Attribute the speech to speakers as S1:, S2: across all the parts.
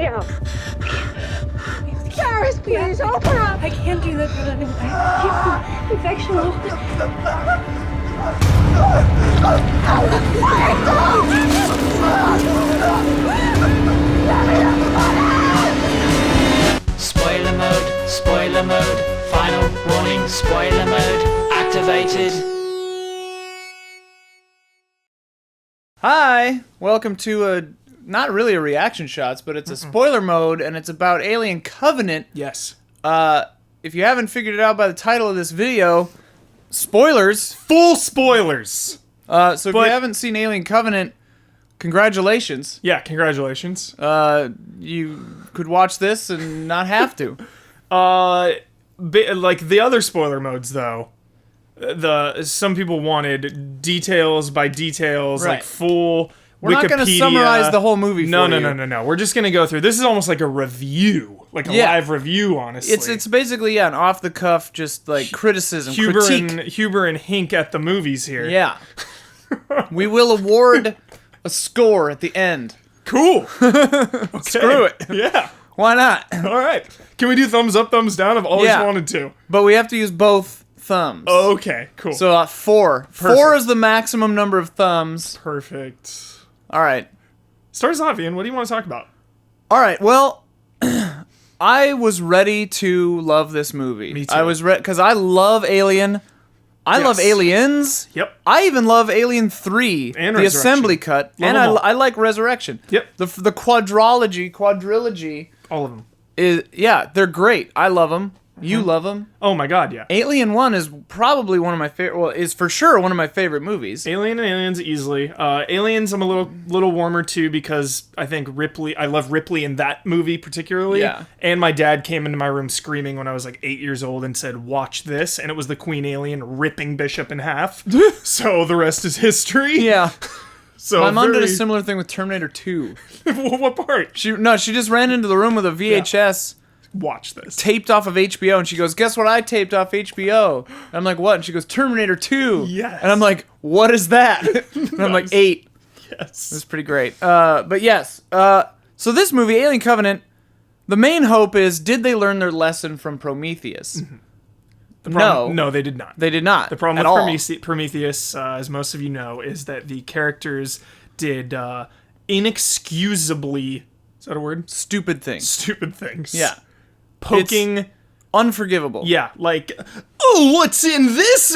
S1: you. Paris, please, open up.
S2: I can't do that, but it's actually...
S3: Spoiler mode, final warning, spoiler mode activated.
S4: Hi, welcome to not really a reaction shots, but it's a spoiler mode, and it's about Alien Covenant.
S5: Yes.
S4: If you haven't figured it out by the title of this video, spoilers.
S5: Full spoilers.
S4: So if you haven't seen Alien Covenant, congratulations.
S5: Yeah, congratulations.
S4: You could watch this and not have to.
S5: Like the other spoiler modes, though, some people wanted details by details,
S4: Right.
S5: like full
S4: We're not going to
S5: Wikipedia.
S4: summarize the whole movie for you.
S5: No. We're just going to go through. This is almost like a review, like a live review, honestly.
S4: It's basically, an off-the-cuff, just, like, criticism, critique.
S5: Huber and Hink at the movies here.
S4: Yeah. We will award a score at the end.
S5: Cool. Okay.
S4: Screw it.
S5: Yeah.
S4: Why not?
S5: All right. Can we do thumbs up, thumbs down? I've always wanted to.
S4: But we have to use both thumbs.
S5: Okay, cool.
S4: So 4.
S5: Perfect.
S4: 4 is the maximum number of thumbs.
S5: Perfect.
S4: All right.
S5: Start us off, Ian. What do you want to talk about?
S4: All right. Well, I was ready to love this movie.
S5: Me too.
S4: I was ready because I love Alien. I love Aliens.
S5: Yep.
S4: I even love Alien 3,
S5: And
S4: the
S5: Resurrection.
S4: assembly cut,
S5: Love
S4: and
S5: them all.
S4: I like Resurrection.
S5: Yep.
S4: The quadrilogy
S5: All of them.
S4: is they're great. I love them. You love them.
S5: Oh my god, yeah.
S4: Alien 1 is probably one of my favorite. Well, is for sure one of my favorite movies.
S5: Alien and Aliens easily. Aliens I'm a little warmer too because I think I love Ripley in that movie particularly.
S4: Yeah.
S5: And my dad came into my room screaming when I was like 8 years old and said, "Watch this," and it was the Queen Alien ripping Bishop in half. So the rest is history.
S4: Yeah.
S5: So
S4: My mom did a similar thing with Terminator 2.
S5: What part?
S4: She just ran into the room with a VHS
S5: Watch this.
S4: taped off of HBO, and she goes, "Guess what I taped off HBO?" And I'm like, "What?" And she goes, "Terminator 2."
S5: Yes.
S4: And I'm like, "What is that?" And I'm like, 8.
S5: Yes.
S4: It's pretty great. But yes. So this movie, Alien Covenant, the main hope is, did they learn their lesson from Prometheus?
S5: No, they did not.
S4: They did not.
S5: The problem
S4: at
S5: with
S4: all.
S5: Prometheus, as most of you know, is that the characters did inexcusably, is that a word?
S4: Stupid things.
S5: Stupid things.
S4: Yeah.
S5: Poking.
S4: Unforgivable.
S5: Yeah, like, oh, what's in this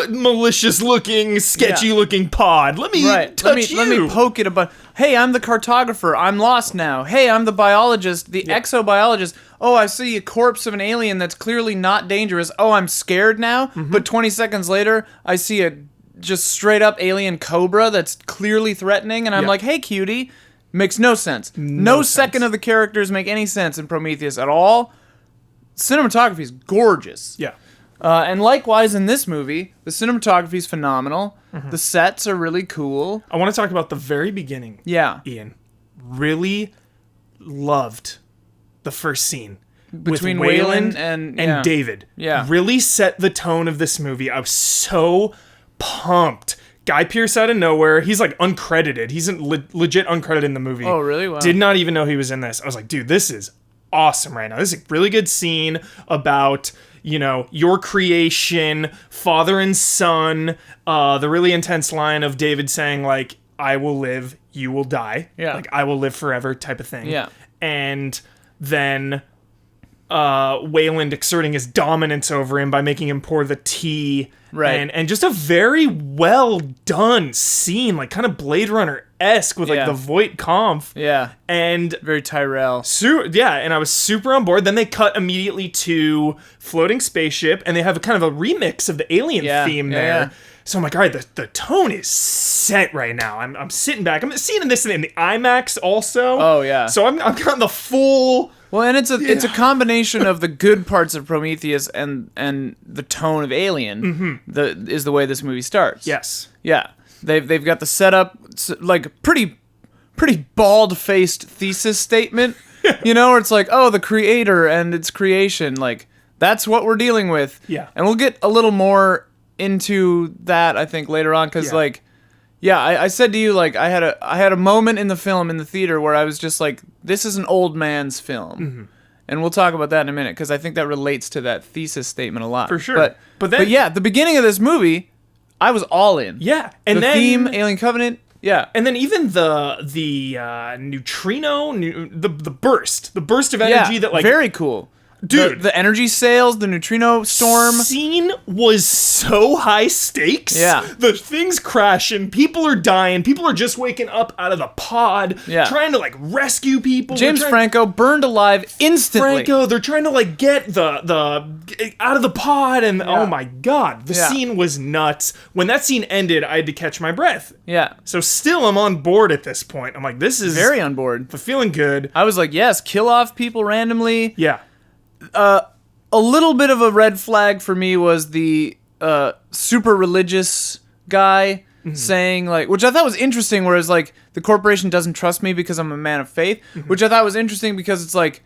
S5: malicious-looking, sketchy-looking pod? Let me touch you.
S4: Let me poke it a bunch. Hey, I'm the cartographer. I'm lost now. Hey, I'm the biologist, the exobiologist. Oh, I see a corpse of an alien that's clearly not dangerous. Oh, I'm scared now. But 20 seconds later, I see a just straight-up alien cobra that's clearly threatening, and I'm like, hey, cutie. Makes no sense. No second of the characters make any sense in Prometheus at all. Cinematography is gorgeous.
S5: Yeah.
S4: And likewise in this movie, the cinematography is phenomenal. The sets are really cool.
S5: I want to talk about the very beginning.
S4: Yeah.
S5: Ian. Really loved the first scene.
S4: Between
S5: with
S4: Wayland and
S5: David.
S4: Yeah.
S5: Really set the tone of this movie. I was so pumped. Guy Pearce out of nowhere. He's like uncredited. He's legit uncredited in the movie.
S4: Oh, really? Wow.
S5: Did not even know he was in this. I was like, dude, this is awesome right now. This is a really good scene about, your creation, father and son. The really intense line of David saying, like, I will live, you will die.
S4: Yeah.
S5: Like, I will live forever type of thing.
S4: Yeah.
S5: And then Wayland exerting his dominance over him by making him pour the tea.
S4: Right.
S5: And just a very well done scene, like kind of Blade Runner-esque with like the Voight Kampf.
S4: Yeah.
S5: And
S4: Very Tyrell.
S5: and I was super on board. Then they cut immediately to floating spaceship, and they have a kind of a remix of the Alien theme there.
S4: Yeah.
S5: So I'm like, all right, the tone is set right now. I'm sitting back. I'm seeing this in the IMAX also.
S4: Oh, yeah.
S5: So I'm got the full.
S4: Well, and it's a combination of the good parts of Prometheus and the tone of Alien. Is the way this movie starts.
S5: Yes.
S4: Yeah. They've got the setup, like pretty bald-faced thesis statement. Where it's like, oh, the creator and its creation, like that's what we're dealing with.
S5: Yeah.
S4: And we'll get a little more into that, I think, later on, because Yeah, I said to you, like, I had a moment in the film in the theater where I was just like, this is an old man's film.
S5: Mm-hmm.
S4: And we'll talk about that in a minute, because I think that relates to that thesis statement a lot.
S5: For sure.
S4: But yeah, the beginning of this movie, I was all in.
S5: Yeah. And
S4: the
S5: then,
S4: theme, Alien Covenant, yeah.
S5: And then even the neutrino, the burst of energy that, like...
S4: very cool.
S5: Dude.
S4: The energy sails, the neutrino storm.
S5: Scene was so high stakes.
S4: Yeah.
S5: The thing's crashing. People are dying. People are just waking up out of the pod.
S4: Yeah.
S5: Trying to, like, rescue people.
S4: James Franco burned alive instantly.
S5: They're trying to, like, get the out of the pod, and oh my god, the scene was nuts. When that scene ended, I had to catch my breath.
S4: Yeah.
S5: So still I'm on board at this point. I'm like, this is
S4: very on board.
S5: Feeling good.
S4: I was like, yes, kill off people randomly.
S5: Yeah.
S4: A little bit of a red flag for me was the super religious guy saying, like, which I thought was interesting, whereas, like, the corporation doesn't trust me because I'm a man of faith, which I thought was interesting because it's like,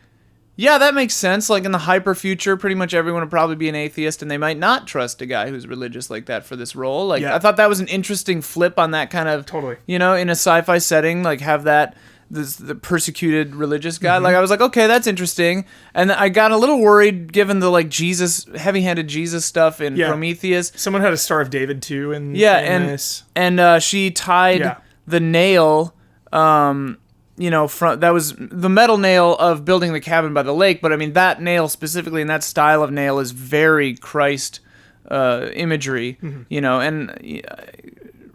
S4: yeah, that makes sense. Like, in the hyper future, pretty much everyone would probably be an atheist, and they might not trust a guy who's religious like that for this role. Like, I thought that was an interesting flip on that kind of,
S5: totally,
S4: you know, in a sci-fi setting, like, have that the persecuted religious guy. Like, I was like, okay, that's interesting. And I got a little worried given the, like, Jesus, heavy-handed Jesus stuff in Prometheus.
S5: Someone had a Star of David too in this.
S4: And she tied the nail, you know, that was the metal nail of building the cabin by the lake, but I mean, that nail specifically and that style of nail is very Christ imagery, you know, and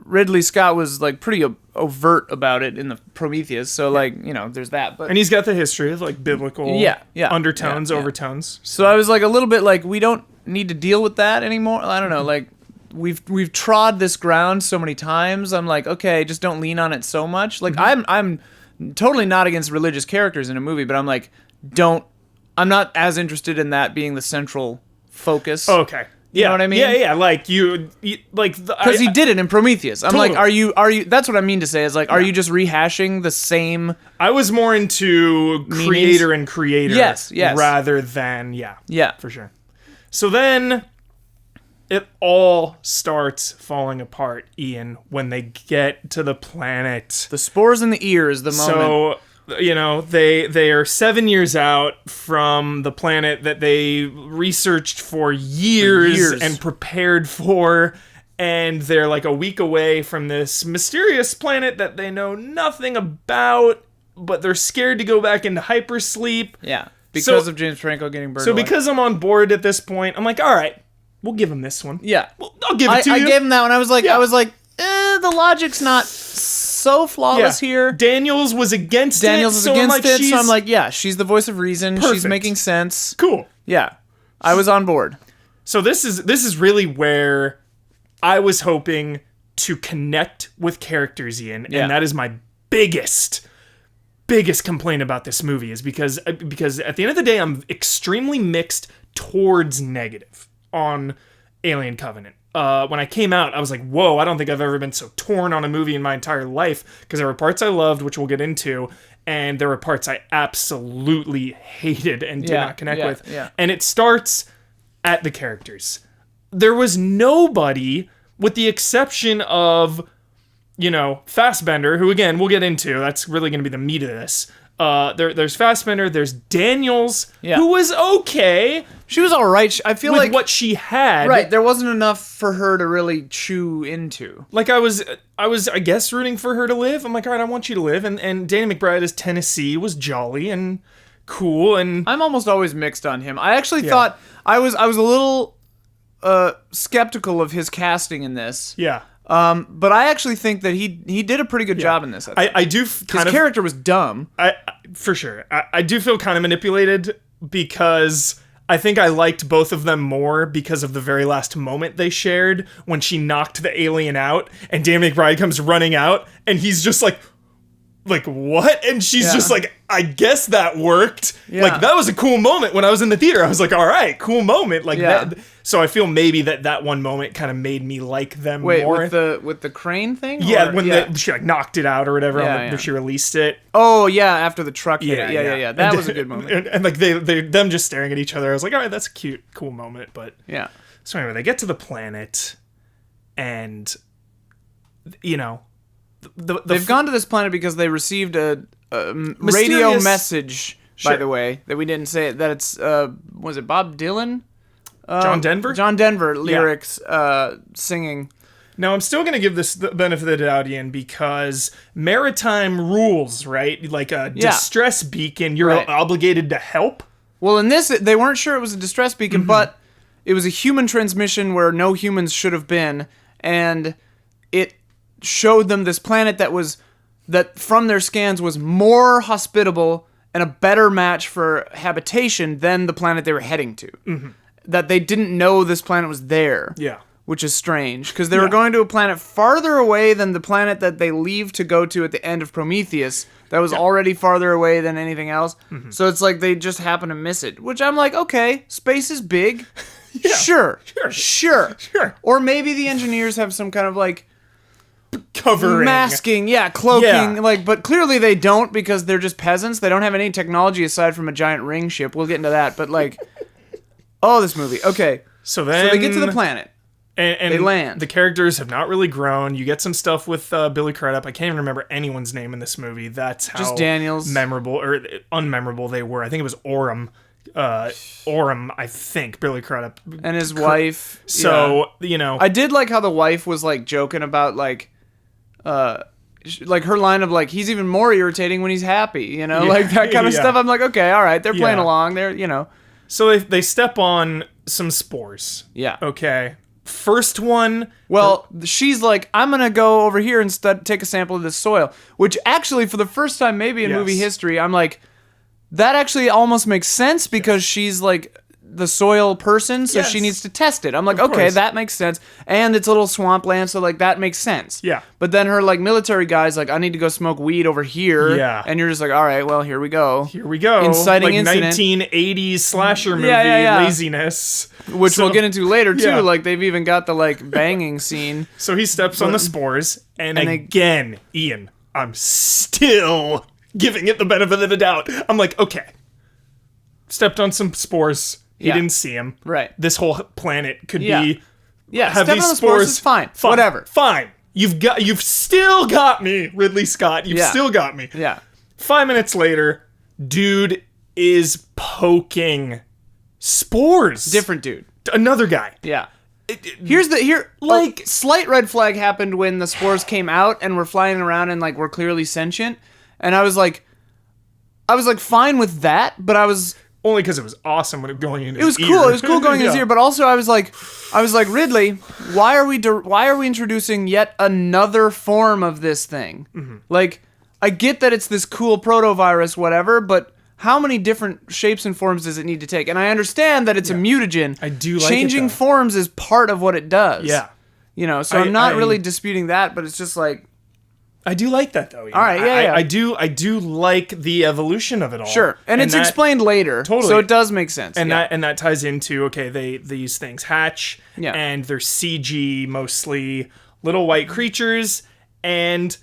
S4: Ridley Scott was, like, pretty overt about it in the Prometheus, so, like, you know, there's that. But
S5: and he's got the history of, like, biblical undertones, overtones.
S4: So I was, like, a little bit like, we don't need to deal with that anymore. I don't know, like, we've trod this ground so many times. I'm like, okay, just don't lean on it so much. Like, I'm totally not against religious characters in a movie, but I'm like, I'm not as interested in that being the central focus.
S5: Okay.
S4: You know what I mean?
S5: Yeah. Like you like
S4: because he did it in Prometheus. I'm
S5: totally.
S4: like, are you? That's what I mean to say is, like, are you just rehashing the same?
S5: I was more into creator and creator,
S4: yes,
S5: rather than for sure. So then it all starts falling apart, Ian, when they get to the planet.
S4: The spores in the ear is the moment.
S5: So, you know, they are 7 years out from the planet that they researched for years and prepared for, and they're like a week away from this mysterious planet that they know nothing about, but they're scared to go back into hypersleep.
S4: Yeah, because of James Franco getting burned.
S5: So because I'm on board at this point, I'm like, all right, we'll give him this one.
S4: Yeah,
S5: I'll give it to you.
S4: I gave him that one. I was like, the logic's not so flawless here.
S5: Daniels was against it.
S4: So I'm like, yeah, she's the voice of reason. Perfect. She's making sense.
S5: Cool.
S4: Yeah, I was on board.
S5: So this is really where I was hoping to connect with characters, Ian, and that is my biggest complaint about this movie is because at the end of the day, I'm extremely mixed towards negative on Alien Covenant. When I came out, I was like, whoa, I don't think I've ever been so torn on a movie in my entire life, because there were parts I loved, which we'll get into, and there were parts I absolutely hated and did not connect with. Yeah. And it starts at the characters. There was nobody, with the exception of, you know, Fassbender, who, again, we'll get into. That's really going to be the meat of this. There's Fassbender, there's Daniels, who was okay.
S4: She was all right. I feel
S5: with
S4: like
S5: what she had.
S4: Right, there wasn't enough for her to really chew into.
S5: Like, I was, I guess, rooting for her to live. I'm like, all right, I want you to live. And Danny McBride as Tennessee was jolly and cool. And
S4: I'm almost always mixed on him. I actually thought I was a little skeptical of his casting in this.
S5: Yeah.
S4: But I actually think that he did a pretty good job in this.
S5: I do
S4: his character was dumb.
S5: For sure. I do feel kind of manipulated because I think I liked both of them more because of the very last moment they shared when she knocked the alien out and Dan McBride comes running out and he's just like what? And she's just like, I guess that worked. Yeah. Like, that was a cool moment when I was in the theater. I was like, all right, cool moment. Like that. So I feel maybe that one moment kind of made me like them more.
S4: With the crane thing?
S5: Yeah, when she like knocked it out or whatever. She released it.
S4: Oh yeah, after the truck hit it. Yeah. That was a good moment.
S5: And like them just staring at each other. I was like, all right, that's a cute, cool moment. But
S4: yeah.
S5: So anyway, they get to the planet, and you know,
S4: They've gone to this planet because they received a radio
S5: Mysterious-
S4: message,
S5: Sure.
S4: by the way, that we didn't say, that it's, was it Bob Dylan?
S5: John Denver?
S4: John Denver lyrics singing.
S5: Now, I'm still going to give this the benefit of the doubt, Ian, because maritime rules, right? Like a distress beacon, you're
S4: Right.
S5: obligated to help.
S4: Well, in this, they weren't sure it was a distress beacon, but it was a human transmission where no humans should have been, and it showed them this planet that from their scans was more hospitable and a better match for habitation than the planet they were heading to. That they didn't know this planet was there.
S5: Yeah.
S4: Which is strange, because they were going to a planet farther away than the planet that they leave to go to at the end of Prometheus. That was already farther away than anything else. So it's like they just happen to miss it. Which I'm like, okay, space is big. Sure. Or maybe the engineers have some kind of like
S5: Covering.
S4: masking, cloaking,
S5: Yeah.
S4: like, but clearly they don't because they're just peasants. They don't have any technology aside from a giant ring ship. We'll get into that, but like, this movie. Okay,
S5: So then
S4: so they get to the planet.
S5: and
S4: they land.
S5: The characters have not really grown. You get some stuff with Billy Crudup. I can't even remember anyone's name in this movie. That's how
S4: Just Daniels.
S5: memorable or unmemorable they were. I think it was Orem. I think Billy Crudup
S4: And his wife.
S5: So
S4: I did like how the wife was like joking about like her line of like, he's even more irritating when he's happy, like that kind of stuff. I'm like, okay, all right, they're playing along. They're,
S5: So they step on some spores.
S4: Yeah.
S5: Okay. First one.
S4: Well, she's like, I'm going to go over here and take a sample of this soil, which actually for the first time maybe in movie history, I'm like, that actually almost makes sense because she's like the soil person, so she needs to test it. I'm like, okay,
S5: course.
S4: that makes sense. And it's a little swampland, so like that makes sense.
S5: Yeah.
S4: But then her like military guy's like, I need to go smoke weed over here.
S5: Yeah.
S4: And you're just like, all right, well, here we go.
S5: Here we go.
S4: Inciting
S5: like
S4: incident.
S5: 1980s slasher movie
S4: Yeah.
S5: laziness.
S4: Which we'll get into later too.
S5: Yeah.
S4: Like they've even got the like banging scene.
S5: So he steps on the spores, and
S4: they-
S5: again, Ian, I'm still giving it the benefit of the doubt. I'm like, okay, stepped on some spores. He
S4: Yeah.
S5: didn't see him.
S4: Right.
S5: This whole planet could
S4: Yeah.
S5: be.
S4: Yeah,
S5: have
S4: stepping
S5: these
S4: on the spores is fine. Whatever.
S5: Fine. You've still got me, Ridley Scott. You've still got me.
S4: Yeah.
S5: 5 minutes later, dude is poking spores.
S4: Different dude.
S5: Another guy.
S4: Yeah. Slight red flag happened when the spores came out and were flying around and like were clearly sentient, and I was like fine with that, but I was
S5: Only because it was awesome when it going in his
S4: it was
S5: ear.
S4: cool. It was cool going in his
S5: Yeah.
S4: ear, but also I was like Ridley, why are we introducing yet another form of this thing?
S5: Mm-hmm.
S4: Like, I get that it's this cool protovirus, whatever, but how many different shapes and forms does it need to take? And I understand that it's a mutagen.
S5: I do like it,
S4: changing
S5: though.
S4: forms is part of what it does.
S5: Yeah.
S4: So I'm not really disputing that, but it's just like,
S5: I do like that though. Ian.
S4: All right, yeah.
S5: I do like the evolution of it all.
S4: sure. And it's
S5: that-
S4: explained later.
S5: Totally.
S4: So it does make sense.
S5: And
S4: yeah.
S5: that ties into these things hatch,
S4: Yeah.
S5: and they're CG mostly little white creatures, and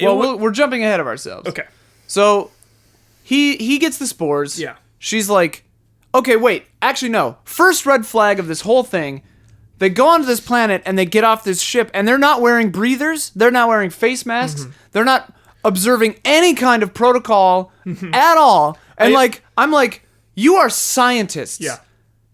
S4: we're jumping ahead of ourselves.
S5: okay.
S4: So he gets the spores.
S5: Yeah.
S4: She's like, okay, wait. Actually, no. First red flag of this whole thing. They go onto this planet and they get off this ship and they're not wearing breathers. They're not wearing face masks.
S5: Mm-hmm.
S4: They're not observing any kind of protocol at all. And I'm like, you are scientists.
S5: Yeah.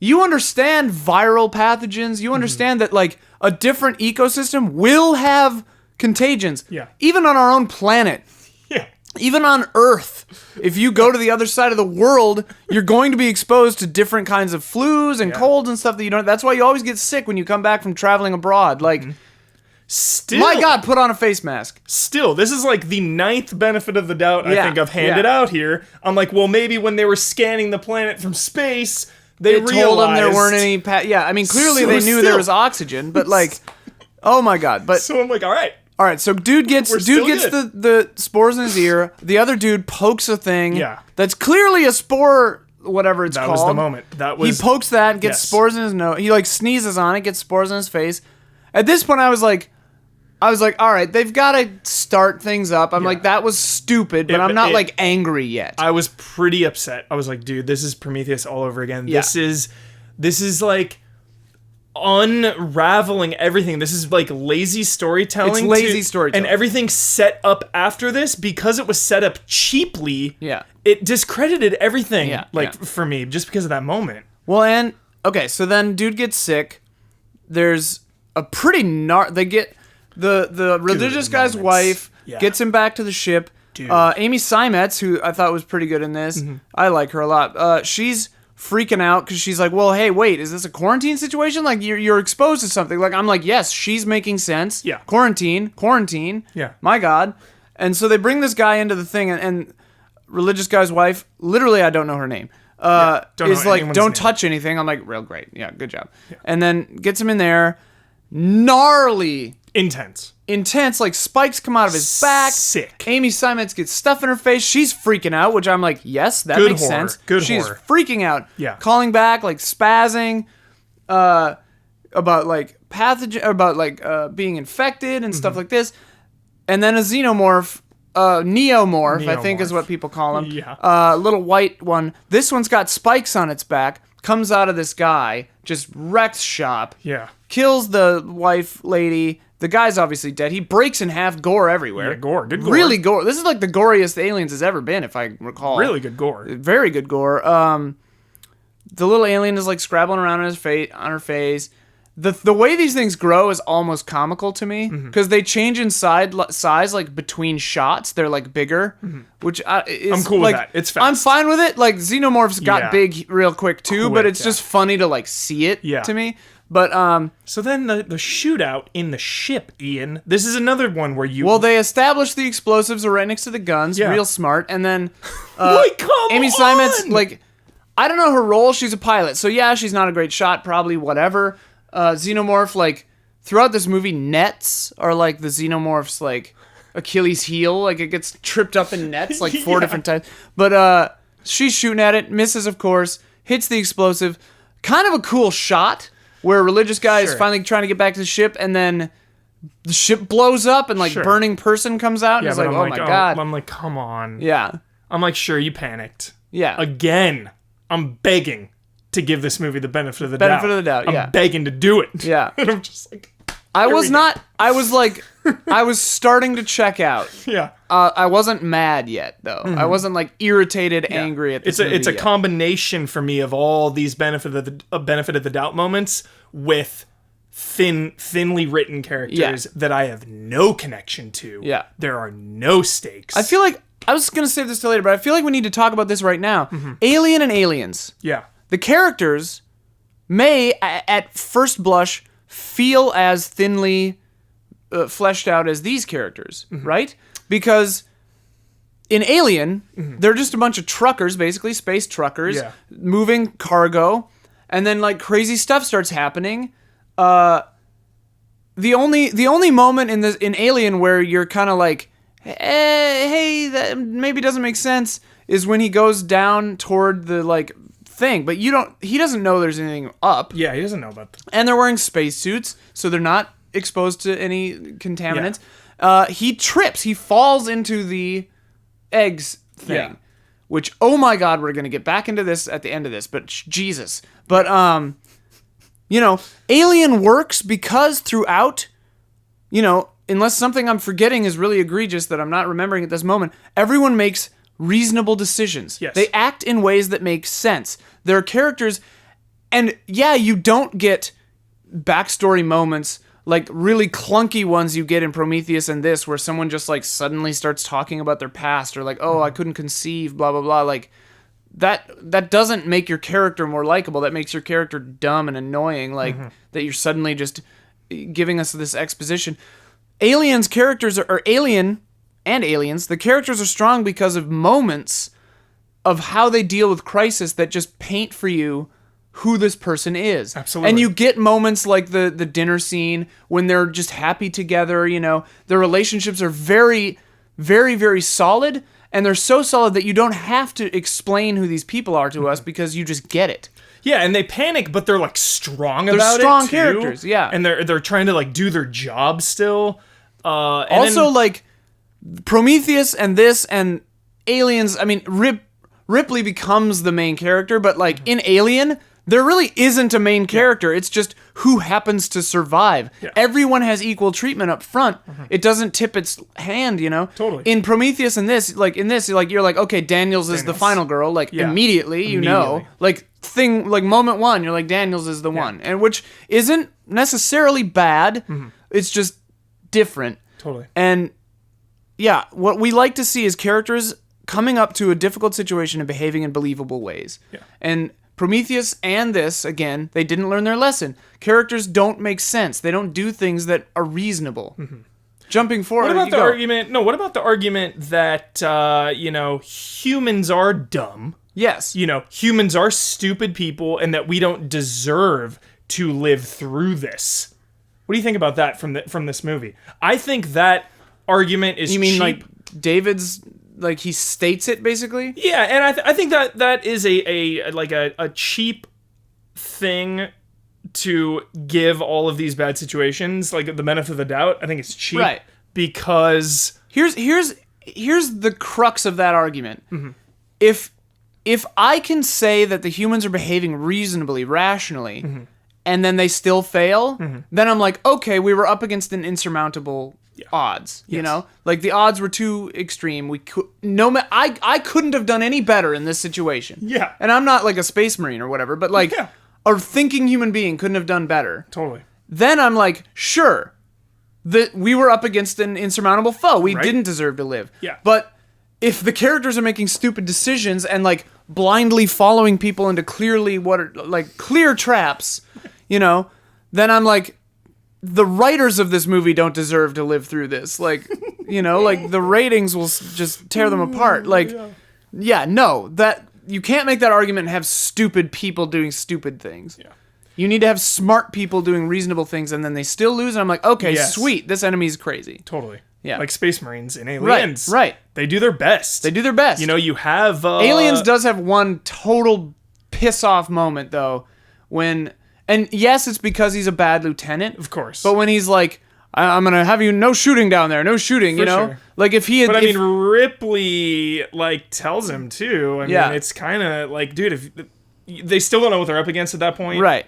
S4: You understand viral pathogens. You understand that like a different ecosystem will have contagions.
S5: Yeah.
S4: Even on our own planet.
S5: Yeah.
S4: Even on Earth, if you go to the other side of the world, you're going to be exposed to different kinds of flus and colds and stuff that you don't. That's why you always get sick when you come back from traveling abroad. Like,
S5: Still,
S4: my God, put on a face mask.
S5: Still, this is like the 9th benefit of the doubt I
S4: Yeah,
S5: think I've handed
S4: yeah.
S5: out here. I'm like, well, maybe when they were scanning the planet from space, they
S4: It
S5: realized
S4: told them there weren't any. Yeah, I mean, clearly
S5: So
S4: they knew
S5: still-
S4: there was oxygen, but like, oh my God. But
S5: So I'm like, all right.
S4: all right, so dude gets
S5: still
S4: the spores in his ear. The other dude pokes a thing.
S5: Yeah.
S4: That's clearly a spore. Whatever it's
S5: That
S4: called.
S5: was the moment. That was
S4: He pokes that, gets
S5: Yes.
S4: spores in his nose. He like sneezes on it, gets spores in his face. At this point, I was like, all right, they've got to start things up. I'm like, that was stupid, but I'm not like angry yet.
S5: I was pretty upset. I was like, dude, this is Prometheus all over again.
S4: Yeah.
S5: This is like unraveling everything. This is like lazy storytelling.
S4: It's lazy storytelling.
S5: And everything's set up after this because it was set up cheaply.
S4: Yeah.
S5: It discredited everything,
S4: Yeah.
S5: for me, just because of that moment.
S4: Well, and okay, so then dude gets sick. There's a pretty they get the religious guy's wife gets him back to the ship. Amy Seimetz, who I thought was pretty good in this, I like her a lot. She's freaking out because she's like, well, hey, wait, is this a quarantine situation? Like, you're exposed to something. Like, I'm like, yes, she's making sense.
S5: Yeah.
S4: Quarantine.
S5: Yeah.
S4: My God. And so they bring this guy into the thing, and religious guy's wife, literally, I don't know her name, is like, don't touch anything. I'm like, real great. Yeah, good job. Yeah. And then gets him in there. Gnarly. Intense, like spikes come out of his back.
S5: Sick.
S4: Amy Seimetz gets stuff in her face. She's freaking out, which I'm like, yes, that makes sense. She's freaking out.
S5: Yeah.
S4: Calling back, like spazzing, about like pathogen, about like being infected and stuff like this. And then a xenomorph, Neomorph, I think is what people call him.
S5: Yeah.
S4: Little white one. This one's got spikes on its back. Comes out of this guy, just wrecks shop.
S5: Yeah.
S4: Kills the wife lady. The guy's obviously dead. He breaks in half, gore everywhere.
S5: Yeah, gore. Good gore.
S4: Really gore. This is like the goriest Aliens has ever been, if I recall.
S5: Really good gore.
S4: Very good gore. The little alien is like scrabbling around on her face. The way these things grow is almost comical to me because they change in size like between shots. They're like bigger, which is,
S5: I'm cool
S4: like,
S5: with that. It's fast.
S4: I'm fine with it. Like Xenomorphs got big real quick too, but it's just funny to like see it to me. But
S5: so then the shootout in the ship, Ian. This is another one where you
S4: they established the explosives are right next to the guns, real smart, and then
S5: Wait, come
S4: Amy
S5: on!
S4: Seimetz, like, I don't know her role. She's a pilot, so yeah, she's not a great shot, probably whatever. Xenomorph, like throughout this movie, nets are like the Xenomorph's like Achilles heel, like it gets tripped up in nets like 4 different times. But she's shooting at it, misses of course, hits the explosive. Kind of a cool shot. Where a religious guy is finally trying to get back to the ship, and then the ship blows up, and like burning person comes out, and it's like, oh my God.
S5: I'm like, come on.
S4: Yeah.
S5: I'm like, sure, you panicked.
S4: Yeah.
S5: Again, I'm begging to give this movie the benefit of the doubt.
S4: Benefit of the doubt, yeah.
S5: I'm begging to do it.
S4: Yeah.
S5: And I'm just like,
S4: I was starting to check out.
S5: yeah.
S4: I wasn't mad yet, though. I wasn't like irritated, angry at this movie
S5: It's a
S4: yet.
S5: combination for me of all these benefit of the doubt moments with thinly written characters that I have no connection to.
S4: Yeah.
S5: There are no stakes.
S4: I feel like, I was going to save this till later, but I feel like we need to talk about this right now. Alien and Aliens.
S5: Yeah.
S4: The characters may, at first blush, feel as thinly fleshed out as these characters, right? Because in Alien, they're just a bunch of truckers, basically space truckers, moving cargo, and then like crazy stuff starts happening. The only moment in Alien where you're kind of like, hey, that maybe doesn't make sense, is when he goes down toward the like thing, but he doesn't know there's anything up.
S5: Yeah, he doesn't know about that.
S4: And they're wearing spacesuits, so they're not exposed to any contaminants. He trips. He falls into the eggs thing, which, oh my God, we're going to get back into this at the end of this, but Jesus. But, Alien works because throughout, unless something I'm forgetting is really egregious that I'm not remembering at this moment, everyone makes reasonable decisions.
S5: Yes.
S4: They act in ways that make sense. There are characters, and you don't get backstory moments like really clunky ones you get in Prometheus and this, where someone just like suddenly starts talking about their past, or like, oh, I couldn't conceive, blah blah blah. Like that doesn't make your character more likable. That makes your character dumb and annoying. Like that you're suddenly just giving us this exposition. Aliens characters are Alien and Aliens. The characters are strong because of moments of how they deal with crisis that just paint for you who this person is.
S5: Absolutely.
S4: And you get moments like the dinner scene when they're just happy together, Their relationships are very, very, very solid, and they're so solid that you don't have to explain who these people are to us because you just get it.
S5: Yeah, and they panic, but they're like strong about it.
S4: They're strong
S5: too.
S4: characters, yeah.
S5: And they're trying to like do their job still.
S4: Like Prometheus and this and Aliens, I mean, Ripley becomes the main character, but like in Alien, There really isn't a main character. It's just who happens to survive.
S5: Yeah.
S4: Everyone has equal treatment up front. It doesn't tip its hand, you know?
S5: Totally.
S4: In Prometheus and this, like, you're like, okay, Daniels is the final girl. Like, immediately, you know. Like, moment one, you're like, Daniels is the one. And which isn't necessarily bad. It's just different.
S5: Totally.
S4: And, yeah, what we like to see is characters coming up to a difficult situation and behaving in believable ways.
S5: Yeah.
S4: And Prometheus and this, again, they didn't learn their lesson. Characters don't make sense. They don't do things that are reasonable. Jumping forward,
S5: What about the argument? No, what about the argument that humans are dumb?
S4: Yes.
S5: Humans are stupid people, and that we don't deserve to live through this. What do you think about that from this movie? I think that argument is.
S4: You mean
S5: cheap.
S4: like David's? Like he states it basically.
S5: Yeah, and I think that is a cheap thing to give all of these bad situations like the benefit of the doubt. I think it's cheap,
S4: Right.
S5: Because
S4: here's the crux of that argument. If I can say that the humans are behaving reasonably, rationally, and then they still fail, then I'm like, okay, we were up against an insurmountable odds. You know, like the odds were too extreme. I couldn't have done any better in this situation.
S5: Yeah.
S4: And I'm not like a space marine or whatever, but like a thinking human being couldn't have done better.
S5: Totally.
S4: Then I'm like, sure, that we were up against an insurmountable foe. We didn't deserve to live.
S5: Yeah.
S4: But if the characters are making stupid decisions and like blindly following people into clear traps, then I'm like, the writers of this movie don't deserve to live through this. Like, like the ratings will just tear them apart. Like, no, that you can't make that argument and have stupid people doing stupid things. Yeah. You need to have smart people doing reasonable things, and then they still lose. And I'm like, okay, sweet, this enemy's crazy.
S5: Totally.
S4: Yeah.
S5: Like Space Marines in Aliens.
S4: Right.
S5: They do their best. You have...
S4: Aliens does have one total piss-off moment, though, when... And yes, it's because he's a bad lieutenant.
S5: Of course.
S4: But when he's like, I'm going to have you no shooting down there, no shooting, Sure. Like if he had...
S5: But I mean, Ripley, tells him, too. I mean, it's kind of like, dude, if they still don't know what they're up against at that point.
S4: Right.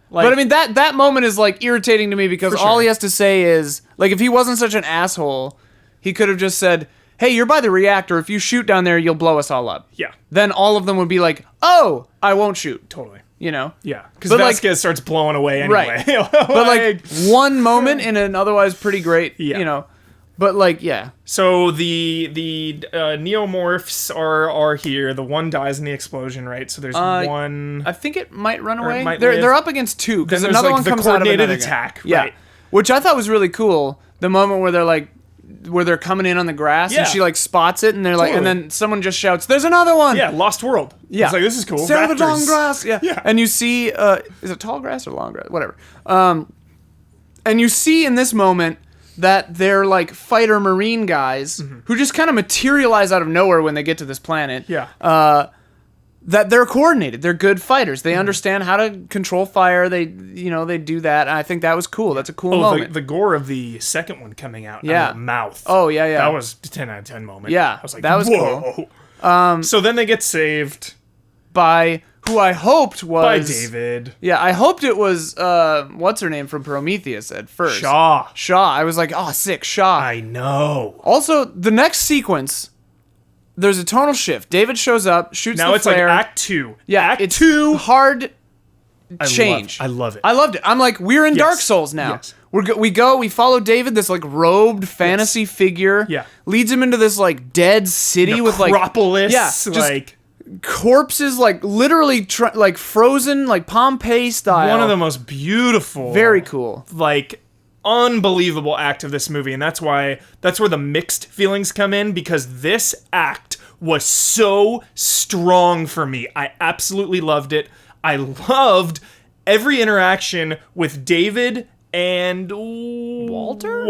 S4: But I mean, that moment is, irritating to me because all he has to say is, if he wasn't such an asshole, he could have just said, hey, you're by the reactor. If you shoot down there, you'll blow us all up.
S5: Yeah.
S4: Then all of them would be like, oh, I won't shoot.
S5: Totally.
S4: Yeah.
S5: Because Vasquez starts blowing away anyway.
S4: Right. But one moment in an otherwise pretty great, But yeah.
S5: So the Neomorphs are here. The one dies in the explosion, right? So there's one.
S4: I think it might run away.
S5: Might
S4: they're
S5: live.
S4: up against two because
S5: Then there's,
S4: another one
S5: the
S4: comes out of
S5: coordinated
S4: another
S5: attack.
S4: Yeah.
S5: Right.
S4: Which I thought was really cool. The moment where they're coming in on the grass and she spots it and they're like, and then someone just shouts, "There's another one!"
S5: Yeah, Lost World.
S4: Yeah,
S5: it's like, this is cool.
S4: Stand of the long
S5: Raptors.
S4: grass. Yeah, and you see, is it tall grass or long grass? Whatever. And you see in this moment that they're fighter marine guys who just kind of materialize out of nowhere when they get to this planet.
S5: Yeah.
S4: That they're coordinated. They're good fighters. They understand how to control fire. They do that. And I think that was cool. That's a cool moment.
S5: The gore of the second one coming out.
S4: Yeah.
S5: Out of the mouth.
S4: Oh, yeah.
S5: That was a 10 out of 10 moment.
S4: Yeah.
S5: I was like,
S4: that was
S5: whoa.
S4: cool.
S5: So then they get saved
S4: by who I hoped was
S5: by David.
S4: Yeah, I hoped it was what's her name from Prometheus at first.
S5: Shaw.
S4: I was like, oh, sick, Shaw.
S5: I know.
S4: Also, the next sequence, there's a tonal shift. David shows up, shoots
S5: now
S4: the
S5: it's
S4: flare.
S5: Act 2.
S4: Yeah,
S5: Act
S4: it's
S5: 2.
S4: hard change.
S5: I love it.
S4: I loved it. I'm like, we're in Dark Souls now.
S5: Yes.
S4: We follow David, this robed fantasy figure.
S5: Yeah.
S4: Leads him into this dead city with
S5: Necropolis.
S4: just corpses literally frozen Pompeii style.
S5: One of the most beautiful.
S4: Very cool.
S5: Unbelievable act of this movie, and that's where the mixed feelings come in, because this act was so strong for me. I absolutely loved it. I loved every interaction with David and
S4: Walter.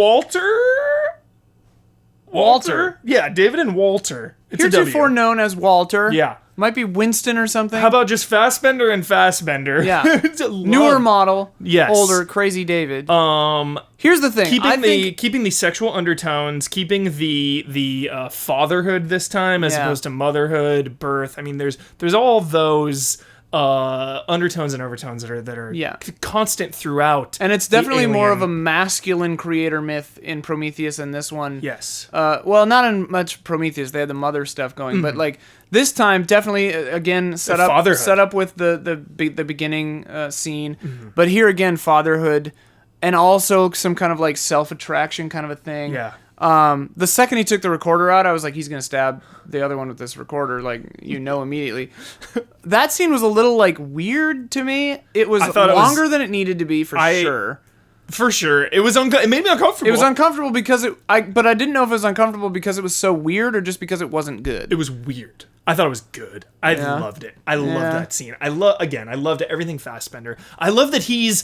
S5: Yeah, David and Walter. It's
S4: Heretofore known as Walter.
S5: Yeah.
S4: Might be Winston or something.
S5: How about just Fassbender and Fassbender?
S4: Yeah. Newer model.
S5: Yes.
S4: Older, crazy David. Here's the thing.
S5: Keeping the sexual undertones, keeping the fatherhood this time as opposed to motherhood, birth. I mean, there's all those undertones and overtones that are
S4: Yeah.
S5: constant throughout.
S4: And it's definitely more of a
S5: Alien.
S4: masculine creator myth in Prometheus and this one.
S5: Yes.
S4: Well, not in much Prometheus. They had the mother stuff going, but like this time, definitely again set
S5: fatherhood.
S4: up with the beginning scene. But here again, fatherhood, and also some kind of like self-attraction kind of a thing.
S5: Yeah.
S4: The second he took the recorder out, I was like, he's gonna stab the other one with this recorder, like immediately. That scene was a little like weird to me. It was
S5: thought it was-
S4: longer than it needed to be for sure.
S5: For sure. It was it made me uncomfortable.
S4: It was uncomfortable because but I didn't know if it was uncomfortable because it was so weird or just because it wasn't good.
S5: It was weird. I thought it was good. I loved it. I loved that scene. I loved everything Fassbender. I love that he's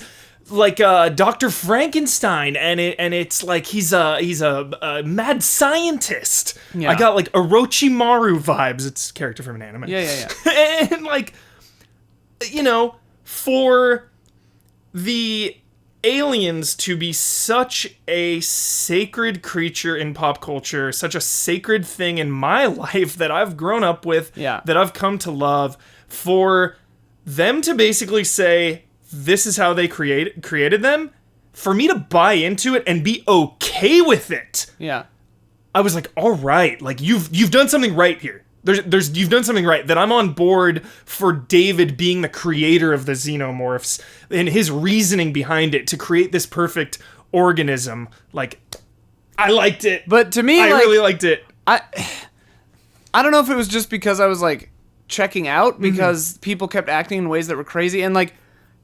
S5: like Dr. Frankenstein, and it's like he's a mad scientist.
S4: Yeah.
S5: I got like Orochimaru vibes. It's a character from an anime.
S4: Yeah.
S5: And like, for the aliens to be such a sacred creature in pop culture, such a sacred thing in my life that I've grown up with, that I've come to love, for them to basically say, this is how they created them, for me to buy into it and be okay with it.
S4: Yeah.
S5: I was like, all right, like you've done something right here. You've done something right, that I'm on board for David being the creator of the xenomorphs and his reasoning behind it to create this perfect organism. Like, I liked it.
S4: But to me,
S5: I really liked it.
S4: I don't know if it was just because I was like checking out because people kept acting in ways that were crazy, and like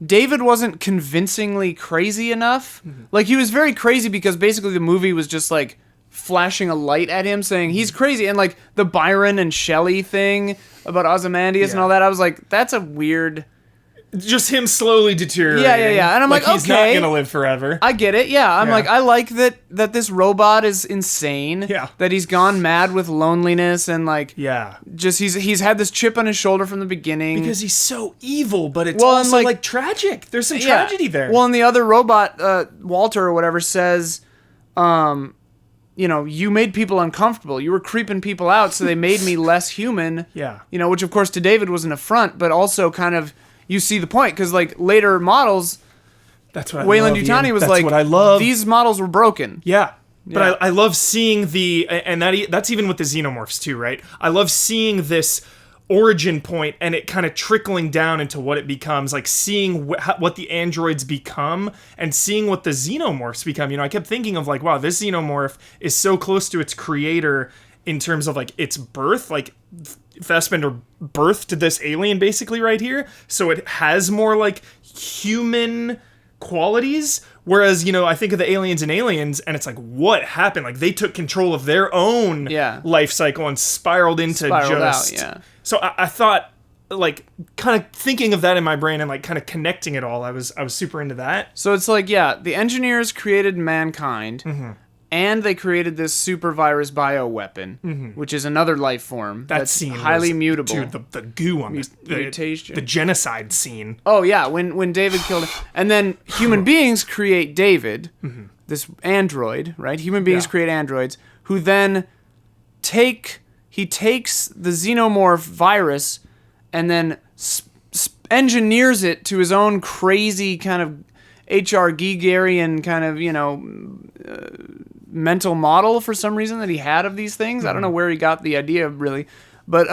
S4: David wasn't convincingly crazy enough. Like, he was very crazy because basically the movie was just like flashing a light at him saying he's crazy, and like the Byron and Shelley thing about Ozymandias and all that, I was like, that's a weird,
S5: just him slowly deteriorating.
S4: Yeah. And I'm like,
S5: he's
S4: okay,
S5: not gonna live forever.
S4: I get it. Yeah, I'm like, I like that this robot is insane.
S5: Yeah.
S4: That he's gone mad with loneliness and like,
S5: Yeah.
S4: just he's had this chip on his shoulder from the beginning.
S5: Because he's so evil, but it's
S4: Well, and,
S5: also
S4: like-
S5: like tragic. There's some tragedy there.
S4: Well, and the other robot, Walter or whatever, says, you made people uncomfortable. You were creeping people out, so they made me less human.
S5: Yeah.
S4: Which of course to David was an affront, but also kind of, you see the point, because like later models,
S5: That's what I
S4: Wayland
S5: love,
S4: Yutani
S5: Ian.
S4: was
S5: That's
S4: like,
S5: what I love.
S4: these models were broken.
S5: Yeah. But
S4: Yeah.
S5: I love seeing that's even with the xenomorphs too, right? I love seeing this origin point and it kind of trickling down into what it becomes, like seeing what the androids become and seeing what the xenomorphs become. I kept thinking of like, wow, this xenomorph is so close to its creator in terms of like its birth, like Fassbender birthed this alien basically right here, so it has more like human qualities, whereas I think of the aliens and and it's like, what happened? Like, they took control of their own life cycle and spiraled
S4: out.
S5: So I thought, like, kind of thinking of that in my brain and like kind of connecting it all, I was super into that.
S4: So it's like, the engineers created mankind, and they created this super virus bioweapon, which is another life form
S5: That
S4: that's
S5: scene
S4: highly
S5: was,
S4: mutable.
S5: dude, the goo on
S4: mutation.
S5: the genocide scene.
S4: Oh yeah, when David killed him, and then human beings create David, this android, right? Human beings create androids who then takes the xenomorph virus and then engineers it to his own crazy kind of H.R. Geigeryan kind of mental model for some reason that he had of these things. I don't know where he got the idea really, but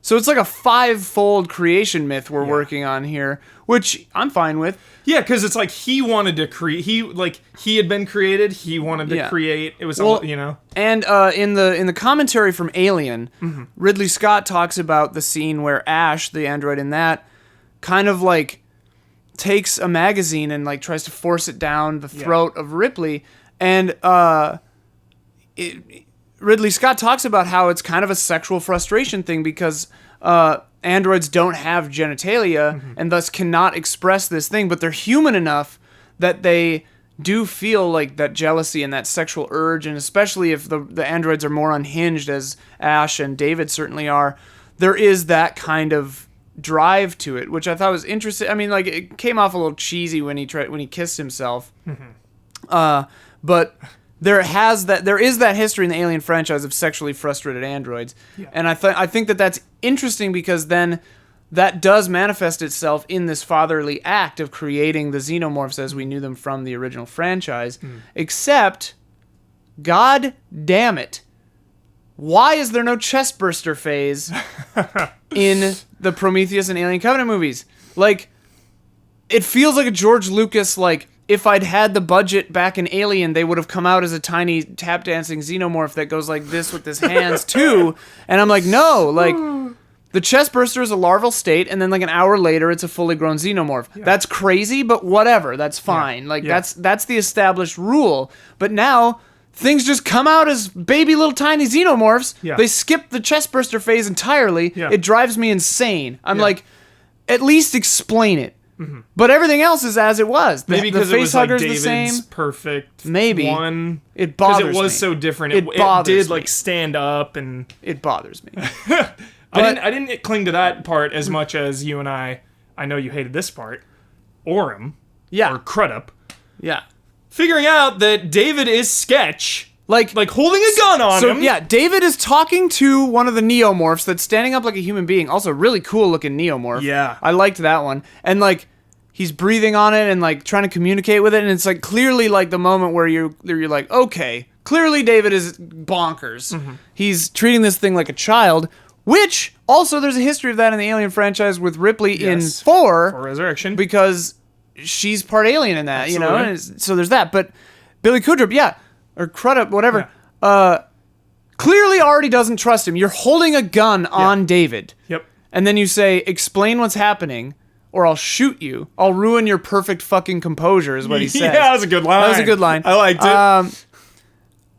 S4: so it's like a 5-fold creation myth we're working on here, which I'm fine with.
S5: Yeah, because it's like he wanted to create. He had been created. He wanted to create. It was all.
S4: And in the commentary from Alien, Ridley Scott talks about the scene where Ash, the android in that, kind of like takes a magazine and like tries to force it down the throat of Ripley, and Ridley Scott talks about how it's kind of a sexual frustration thing because androids don't have genitalia and thus cannot express this thing, but they're human enough that they do feel like that jealousy and that sexual urge, and especially if the androids are more unhinged, as Ash and David certainly are, there is that kind of drive to it, which I thought was interesting. I mean, like, it came off a little cheesy when he kissed himself, but there is that history in the Alien franchise of sexually frustrated androids, and I think that that's interesting because then that does manifest itself in this fatherly act of creating the xenomorphs as we knew them from the original franchise. Except, god damn it, why is there no chestburster phase in the Prometheus and Alien Covenant movies? Like, it feels like a George Lucas, like, if I'd had the budget back in Alien, they would have come out as a tiny tap dancing xenomorph that goes like this with his hands too. And I'm like, no, like, the chestburster is a larval state, and then like an hour later, it's a fully grown xenomorph. Yeah. That's crazy, but whatever. That's fine. Like that's the established rule. But now things just come out as baby little tiny xenomorphs. Yeah. They skip the chestburster phase entirely. Yeah. It drives me insane. I'm like, at least explain it. Mm-hmm. But everything else is as it was.
S5: Maybe because it was like David's the same. Perfect one.
S4: It bothers me.
S5: Because it was so different. It did like stand up and...
S4: It bothers me.
S5: I didn't cling to that part as much as you and I know you hated this part. Orem.
S4: Yeah.
S5: Or Crudup.
S4: Yeah.
S5: Figuring out that David is Sketch. Like holding a gun on him.
S4: Yeah, David is talking to one of the Neomorphs that's standing up like a human being. Also, really cool looking Neomorph.
S5: Yeah.
S4: I liked that one. And like, he's breathing on it and like trying to communicate with it. And it's like clearly like the moment where you're like, okay, clearly David is bonkers. Mm-hmm. He's treating this thing like a child. Which, also, there's a history of that in the Alien franchise with Ripley in 4.
S5: For Resurrection.
S4: Because she's part alien in that,
S5: Absolutely.
S4: you know? And so there's that. But Billy Crudup, or Crudup, whatever, clearly already doesn't trust him. You're holding a gun on David.
S5: Yep.
S4: And then you say, explain what's happening, or I'll shoot you. I'll ruin your perfect fucking composure, is what he says.
S5: Yeah, that was a good line.
S4: That was a good line.
S5: I liked it.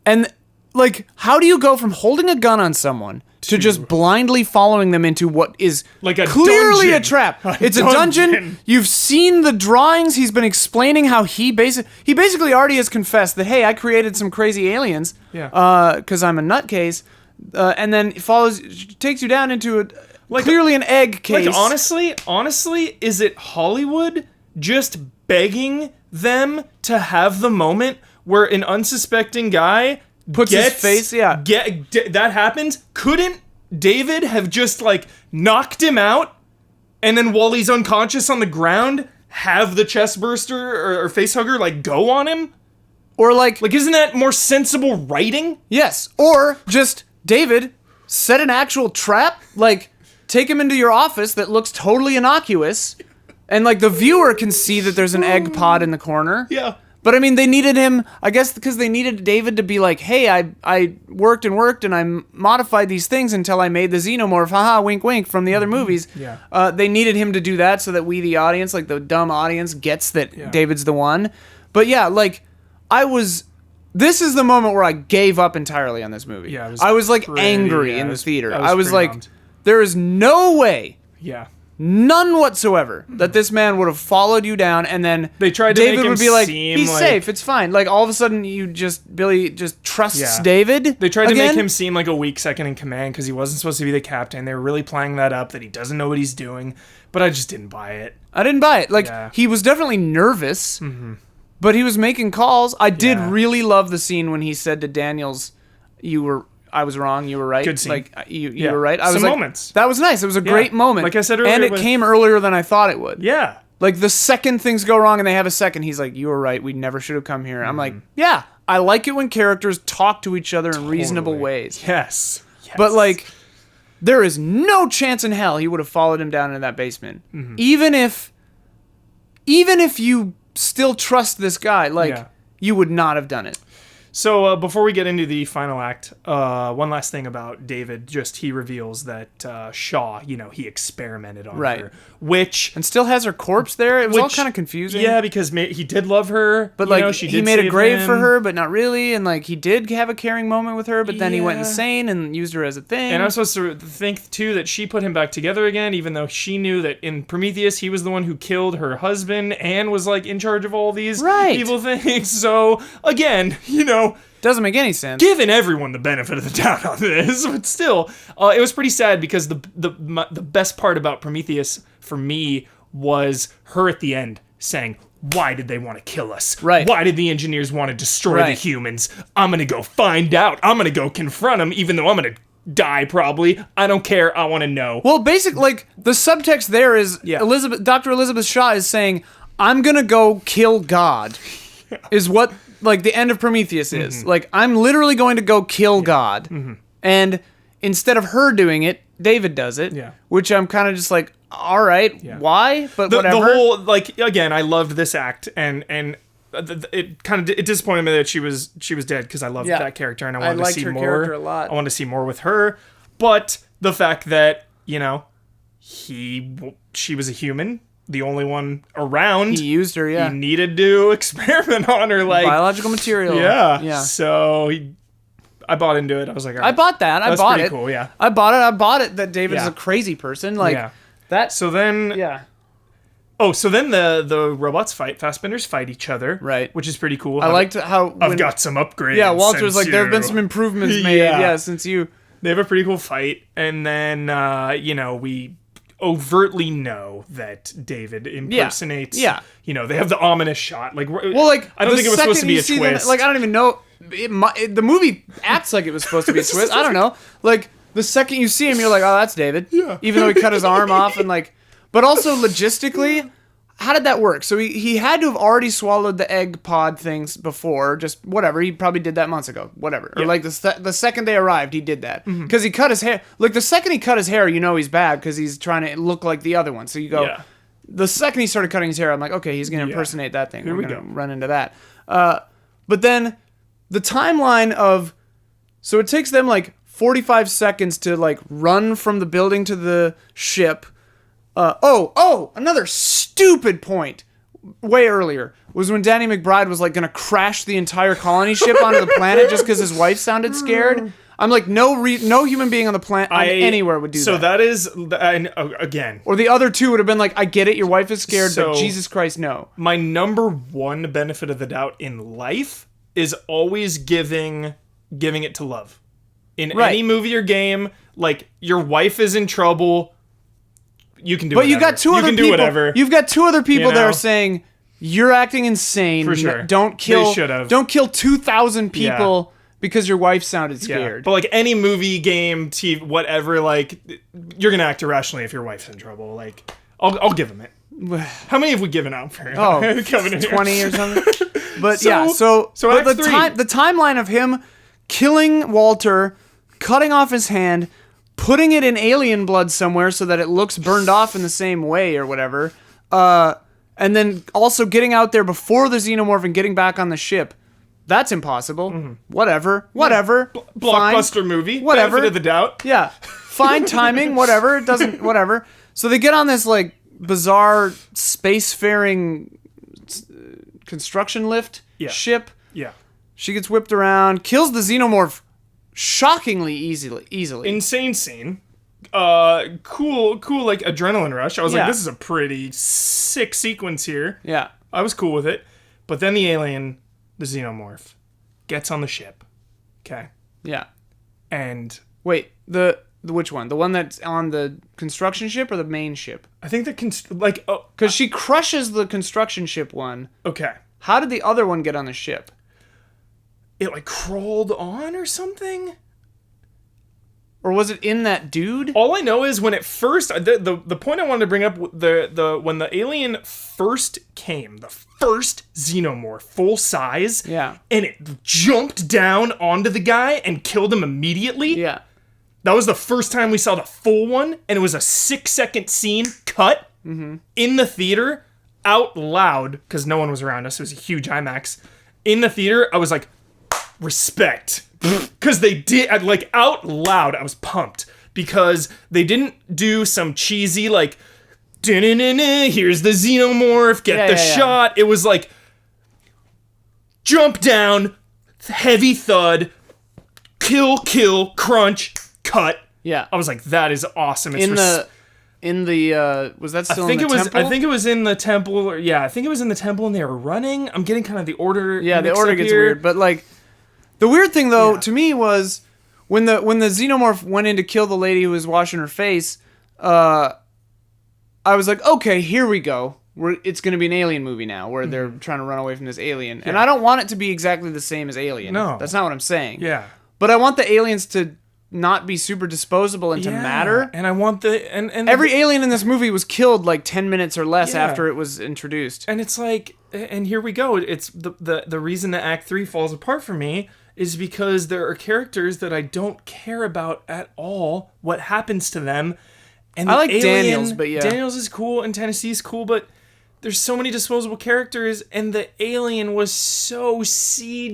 S4: And, like, how do you go from holding a gun on someone to just blindly following them into what is
S5: like a
S4: clearly
S5: dungeon.
S4: a trap? It's a dungeon. You've seen the drawings. He's been explaining how he basically already has confessed that, hey, I created some crazy aliens because I'm a nutcase. And then takes you down into clearly an egg case.
S5: Like, honestly, is it Hollywood just begging them to have the moment where an unsuspecting guy
S4: puts his face,
S5: that happens? Couldn't David have just like knocked him out, and then while he's unconscious on the ground, have the chestburster or facehugger like go on him?
S4: Or like
S5: isn't that more sensible writing?
S4: Yes. Or just David set an actual trap, like take him into your office that looks totally innocuous, and like the viewer can see that there's an egg pod in the corner.
S5: Yeah.
S4: But I mean, they needed him, I guess, because they needed David to be like, hey, I worked and I modified these things until I made the xenomorph, haha, wink, wink, from the other movies.
S5: Yeah.
S4: They needed him to do that so that we, the audience, like the dumb audience, gets that David's the one. But yeah, like, this is the moment where I gave up entirely on this movie.
S5: Yeah,
S4: I was like angry in the theater. I was like,
S5: bummed.
S4: There is no way.
S5: Yeah.
S4: None whatsoever that this man would have followed you down, and then
S5: they tried to
S4: David
S5: make him
S4: would be like,
S5: seem
S4: he's
S5: like,
S4: safe, it's fine. Like all of a sudden, Billy just trusts David.
S5: They tried to
S4: again.
S5: make him seem like a weak second in command because he wasn't supposed to be the captain. They were really playing that up that he doesn't know what he's doing, but I just didn't buy it.
S4: I didn't buy it. Like he was definitely nervous, but he was making calls. I did really love the scene when he said to Daniels, I was wrong. You were right.
S5: Good scene.
S4: Like you were right. I was
S5: Some
S4: like,
S5: moments.
S4: That was nice. It was a great moment.
S5: Like I said earlier,
S4: and it came earlier than I thought it would.
S5: Yeah.
S4: Like the second things go wrong and they have a second, he's like, "You were right. We never should have come here." I'm like, "Yeah, I like it when characters talk to each other in reasonable ways."
S5: Yes.
S4: But like, there is no chance in hell he would have followed him down into that basement, even if you still trust this guy. Like, you would not have done it.
S5: So before we get into the final act, one last thing about David. Just he reveals that Shaw, he experimented on her,
S4: and still has her corpse there. It was all kind of confusing.
S5: Yeah, because he did love her,
S4: but like he made a grave for her, but not really. And like he did have a caring moment with her, but then he went insane and used her as a thing.
S5: And I'm supposed to think too that she put him back together again, even though she knew that in Prometheus he was the one who killed her husband and was like in charge of all these evil things. So again,
S4: doesn't make any sense.
S5: Giving everyone the benefit of the doubt on this, but still, it was pretty sad because the best part about Prometheus for me was her at the end saying, "Why did they want to kill us?
S4: Right?
S5: Why did the engineers want to destroy the humans? I'm gonna go find out. I'm gonna go confront them, even though I'm gonna die probably. I don't care. I want to know.
S4: Well, basically, like, the subtext there is
S5: Yeah.
S4: Dr. Elizabeth Shaw is saying, I'm gonna go kill God, is what, like, the end of Prometheus is.
S5: Mm-hmm.
S4: Like, I'm literally going to go kill God. And instead of her doing it, David does it.
S5: Yeah.
S4: Which I'm kind of just like, all right, why? But
S5: the
S4: whatever.
S5: whole, like, again, I loved this act, and it kind of disappointed me that she was dead, because I loved that character, and I wanted to
S4: liked
S5: see
S4: her
S5: more.
S4: character a lot.
S5: I wanted to see more with her, but the fact that, you know, she was a human, the only one around.
S4: He used her,
S5: He needed to experiment on her, like
S4: biological material.
S5: Yeah. So I bought into it. I was like, all right,
S4: I bought that. I
S5: that's
S4: bought
S5: pretty
S4: it.
S5: cool. Yeah.
S4: I bought it that David is
S5: Yeah.
S4: a crazy person. Like that.
S5: So then,
S4: Yeah.
S5: Oh, so then the robots fight. Fassbenders fight each other.
S4: Right.
S5: Which is pretty cool.
S4: I liked how
S5: I've got some upgrades.
S4: Yeah, Walter was
S5: since
S4: like, there have been
S5: you-"
S4: some improvements made. Yeah, since you.
S5: They have a pretty cool fight, and then you know, we overtly know that David impersonates.
S4: Yeah.
S5: You know, they have the ominous shot. Like,
S4: Well, like,
S5: I don't think it was supposed to be a twist.
S4: Like, I don't even know. The movie acts like it was supposed to be a twist. I don't know. Like, the second you see him, you're like, oh, that's David.
S5: Yeah.
S4: Even though he cut his arm off and like, but also logistically, how did that work? So he had to have already swallowed the egg pod things before, just whatever. He probably did that months ago, whatever. Or like the second they arrived, he did that because he cut his hair. Like the second he cut his hair, you know he's bad because he's trying to look like the other one. So you go.
S5: Yeah.
S4: The second he started cutting his hair, I'm like, okay, he's gonna impersonate that thing.
S5: Here
S4: We're
S5: we
S4: gonna
S5: go.
S4: run into that. But then the timeline of, so it takes them like 45 seconds to like run from the building to the ship. Another stupid point way earlier was when Danny McBride was like gonna crash the entire colony ship onto the planet just because his wife sounded scared. I'm like, no human being on the planet anywhere would do that.
S5: So that is, and again,
S4: Or the other two would have been like, I get it, your wife is scared,
S5: So-
S4: but Jesus Christ, no.
S5: my number one benefit of the doubt in life is always giving it to love. In
S4: Right.
S5: any movie or game, like, your wife is in trouble, you can do
S4: But
S5: whatever.
S4: you got two other
S5: You can
S4: people.
S5: do whatever.
S4: You've got two other people
S5: You
S4: that
S5: know?
S4: are saying you're acting insane.
S5: For sure.
S4: Don't kill.
S5: They should've.
S4: Don't kill 2,000 people because your wife sounded scared.
S5: But like any movie, game, TV, whatever, like, you're gonna act irrationally if your wife's in trouble. Like, I'll give him it. How many have we given out for coming in here?
S4: 20 or something. But
S5: So-
S4: yeah,
S5: so
S4: but
S5: Act
S4: the
S5: 3.
S4: the timeline of him killing Walter, cutting off his hand, putting it in alien blood somewhere so that it looks burned off in the same way or whatever, and then also getting out there before the xenomorph and getting back on the ship. That's impossible. Whatever.
S5: Blockbuster movie.
S4: Whatever.
S5: Benefit of the doubt.
S4: Yeah. Fine timing, whatever. It doesn't, whatever. So they get on this, like, bizarre spacefaring construction lift ship.
S5: Yeah.
S4: She gets whipped around, kills the xenomorph shockingly easily.
S5: Insane scene. Cool, like, adrenaline rush. I was
S4: Yeah.
S5: like, this is a pretty sick sequence here.
S4: Yeah.
S5: I was cool with it. But then the alien, the xenomorph, gets on the ship. Okay.
S4: Yeah.
S5: And
S4: Wait, the which one? The one that's on the construction ship or the main ship?
S5: I think the
S4: Because she crushes the construction ship one.
S5: okay.
S4: How did the other one get on the ship?
S5: It like crawled on or something.
S4: Or was it in that dude?
S5: All I know is when it first the point I wanted to bring up, the when the alien first came, the first xenomorph full size,
S4: Yeah.
S5: and it jumped down onto the guy and killed him immediately.
S4: Yeah.
S5: That was the first time we saw the full one, and it was a 6-second scene cut in the theater out loud because no one was around us. It was a huge IMAX. In the theater, I was like, respect. Because they did, like, out loud, I was pumped. Because they didn't do some cheesy, like, here's the xenomorph, get the shot. It was like, jump down, heavy thud, kill, crunch, cut.
S4: Yeah.
S5: I was like, that is awesome. It's
S4: in the was that still in the temple?
S5: I think it was in the temple. Or, yeah, I think it was in the temple, and they were running. I'm getting kind of the order.
S4: Yeah, the
S5: mixed
S4: order
S5: up
S4: gets
S5: here.
S4: weird. But like, the weird thing though to me was when the xenomorph went in to kill the lady who was washing her face. I was like, okay, here we go. It's going to be an alien movie now, where they're trying to run away from this alien, and I don't want it to be exactly the same as Alien.
S5: No.
S4: That's not what I'm saying.
S5: Yeah.
S4: But I want the aliens to not be super disposable and to matter.
S5: And I want and
S4: Every alien in this movie was killed like 10 minutes or less
S5: Yeah.
S4: after it was introduced.
S5: And it's like, and here we go. It's the reason that Act 3 falls apart for me is because there are characters that I don't care about at all. What happens to them? And
S4: I
S5: the
S4: like
S5: alien,
S4: Daniels, but yeah.
S5: Daniels is cool and Tennessee's cool, but there's so many disposable characters, and the alien was so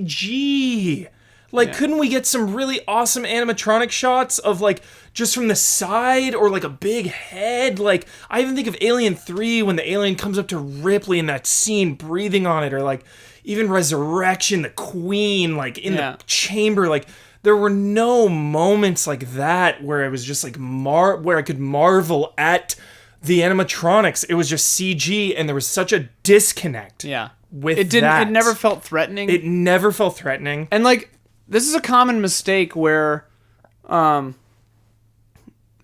S5: CG. Like, couldn't we get some really awesome animatronic shots of, like, just from the side, or, like, a big head? Like, I even think of Alien 3 when the alien comes up to Ripley in that scene breathing on it, or, like, even Resurrection, the queen, like, in the chamber. Like, there were no moments like that where I was just, like, where I could marvel at the animatronics. It was just CG, and there was such a disconnect.
S4: Yeah.
S5: With
S4: It didn't.
S5: that.
S4: It never felt threatening.
S5: It never felt threatening.
S4: And like, this is a common mistake where, and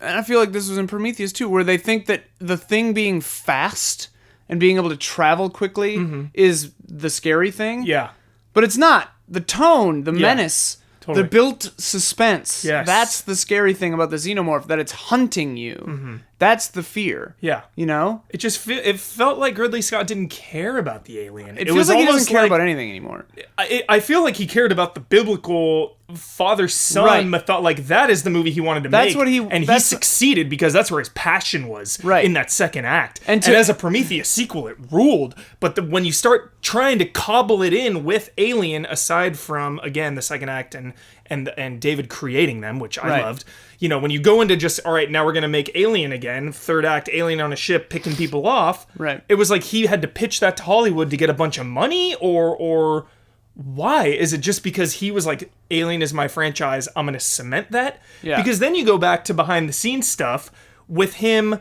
S4: I feel like this was in Prometheus too, where they think that the thing being fast and being able to travel quickly is the scary thing.
S5: Yeah.
S4: But it's not. The tone, the menace,
S5: Totally.
S4: the built suspense.
S5: Yes.
S4: That's the scary thing about the xenomorph, that it's hunting you. That's the fear.
S5: Yeah.
S4: You know?
S5: It just it felt like Ridley Scott didn't care about the alien.
S4: It feels like he doesn't care about anything anymore.
S5: I feel like he cared about the biblical father-son
S4: Right.
S5: method. Like, that is the movie he wanted to
S4: That's
S5: make.
S4: what he-
S5: and he
S4: that's-
S5: succeeded because that's where his passion was
S4: Right.
S5: in that second act.
S4: And
S5: And as a Prometheus sequel, it ruled. But when you start trying to cobble it in with Alien, aside from, again, the second act and David creating them, which I
S4: Right.
S5: loved. You know, when you go into just, all right, now we're going to make Alien again, third act, Alien on a ship picking people off.
S4: Right.
S5: It was like he had to pitch that to Hollywood to get a bunch of money, or why? Is it just because he was like, Alien is my franchise, I'm going to cement that?
S4: Yeah.
S5: Because then you go back to behind the scenes stuff with him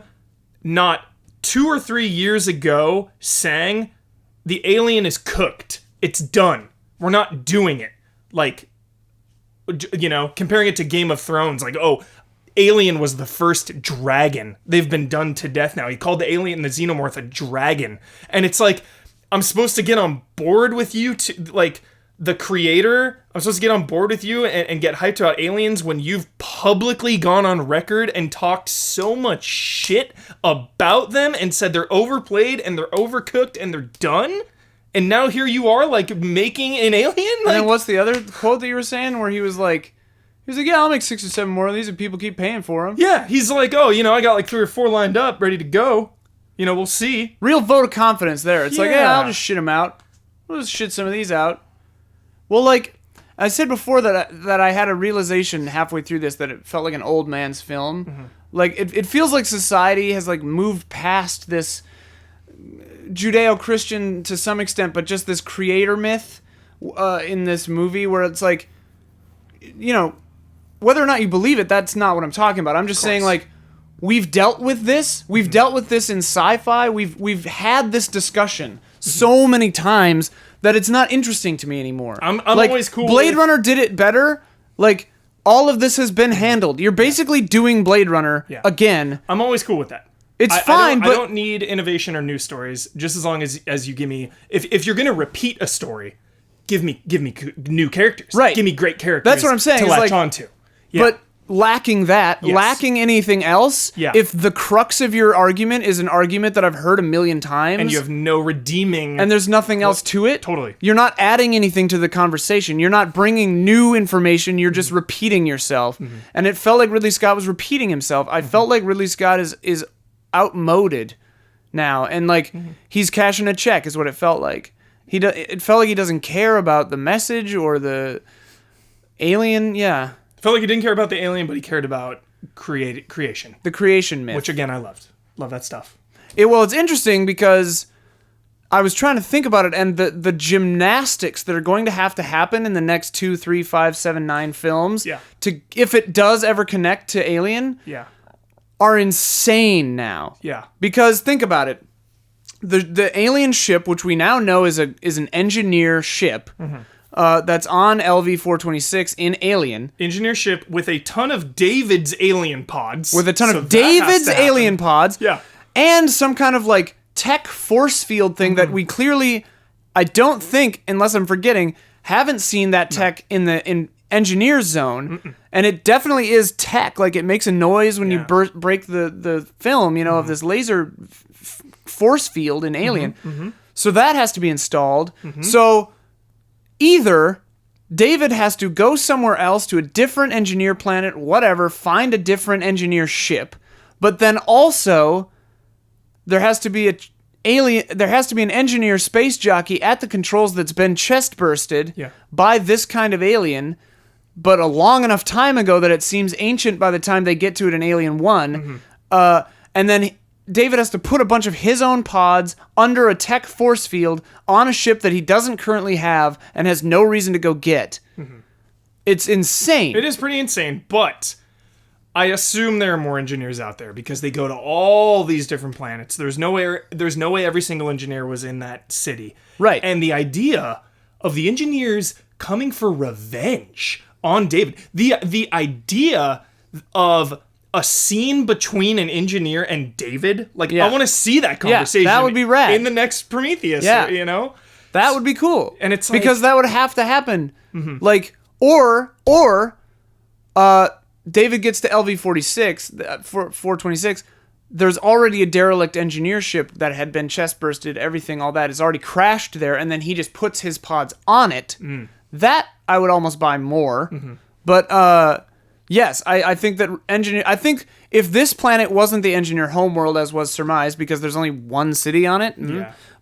S5: not 2 or 3 years ago saying, the alien is cooked. It's done. We're not doing it. Like, you know, comparing it to Game of Thrones, like, oh, Alien was the first dragon. They've been done to death now. He called the alien, the xenomorph, a dragon. And it's like, I'm supposed to get on board with you to, like, the creator, I'm supposed to get on board with you and get hyped about aliens when you've publicly gone on record and talked so much shit about them and said they're overplayed and they're overcooked and they're done? And now here you are, like, making an alien?
S4: And
S5: Like,
S4: then what's the other quote that you were saying where he was like, yeah, I'll make 6 or 7 more of these if people keep paying for them.
S5: yeah, he's like, oh, you know, I got like 3 or 4 lined up, ready to go. You know, we'll see.
S4: Real vote of confidence there. It's like, yeah,
S5: Yeah.
S4: I'll just shit them out. We'll just shit some of these out. Well, like I said before, that I had a realization halfway through this that it felt like an old man's film. Like it feels like society has like moved past this Judeo-Christian to some extent, but just this creator myth in this movie where it's like, you know, whether or not you believe it, that's not what I'm talking about. I'm just saying, like, we've dealt with this. We've dealt with this in sci-fi. We've had this discussion so many times that it's not interesting to me anymore.
S5: I'm
S4: like,
S5: always cool
S4: Blade
S5: with-
S4: Runner did it better. Like, all of this has been handled. You're basically doing Blade Runner again.
S5: I'm always cool with that.
S4: It's fine,
S5: I
S4: but
S5: don't need innovation or new stories. Just as long as you give me, if you're gonna repeat a story, give me new characters.
S4: Right.
S5: Give me great characters.
S4: That's what I'm saying,
S5: to
S4: is
S5: latch
S4: like-
S5: onto. Yeah.
S4: But lacking that,
S5: Yes.
S4: lacking anything else,
S5: Yeah.
S4: if the crux of your argument is an argument that I've heard a million times,
S5: and you have no redeeming.
S4: and there's nothing else to it,
S5: Totally.
S4: you're not adding anything to the conversation. You're not bringing new information. You're just repeating yourself. And it felt like Ridley Scott was repeating himself. I felt like Ridley Scott is outmoded now, and like he's cashing a check is what it felt like. It felt like he doesn't care about the message or the alien. Yeah,
S5: Felt like he didn't care about the alien, but he cared about creation,
S4: the creation myth.
S5: which again I loved. Love that stuff.
S4: Well, it's interesting because I was trying to think about it, and the gymnastics that are going to happen in the next 2, 3, 5, 7, 9 films,
S5: Yeah.
S4: to if it does ever connect to Alien,
S5: Yeah.
S4: are insane now.
S5: Yeah.
S4: Because think about it, the alien ship, which we now know is an engineer ship, that's on LV-426 in Alien,
S5: Engineer ship with a ton of David's alien pods.
S4: with a ton
S5: So
S4: of
S5: that has
S4: David's
S5: to happen.
S4: alien pods,
S5: Yeah.
S4: and some kind of like tech force field thing that we clearly, I don't think, unless I'm forgetting, haven't seen that tech in engineer zone, and it definitely is tech. Like, it makes a noise when you break the film, of this laser force field in Alien. So that has to be installed. So either David has to go somewhere else to a different engineer planet, whatever, find a different engineer ship, but then also there has to be an engineer space jockey at the controls that's been chest bursted by this kind of alien, but a long enough time ago that it seems ancient by the time they get to it in Alien 1. And then David has to put a bunch of his own pods under a tech force field on a ship that he doesn't currently have and has no reason to go get. It's insane.
S5: It is pretty insane, but I assume there are more engineers out there because they go to all these different planets. There's no way every single engineer was in that city.
S4: Right.
S5: And the idea of the engineers coming for revenge on David, the idea of a scene between an engineer and David, I want to see that conversation.
S4: that would be rad.
S5: In the next Prometheus,
S4: That would be cool.
S5: And it's
S4: because that would have to happen. Or David gets to LV-46, 426. There's already a derelict engineer ship that had been chest bursted, everything, all that is already crashed there, and then he just puts his pods on it. That I would almost buy more. But yes, I think that I think if this planet wasn't the engineer homeworld as was surmised, because there's only one city on it,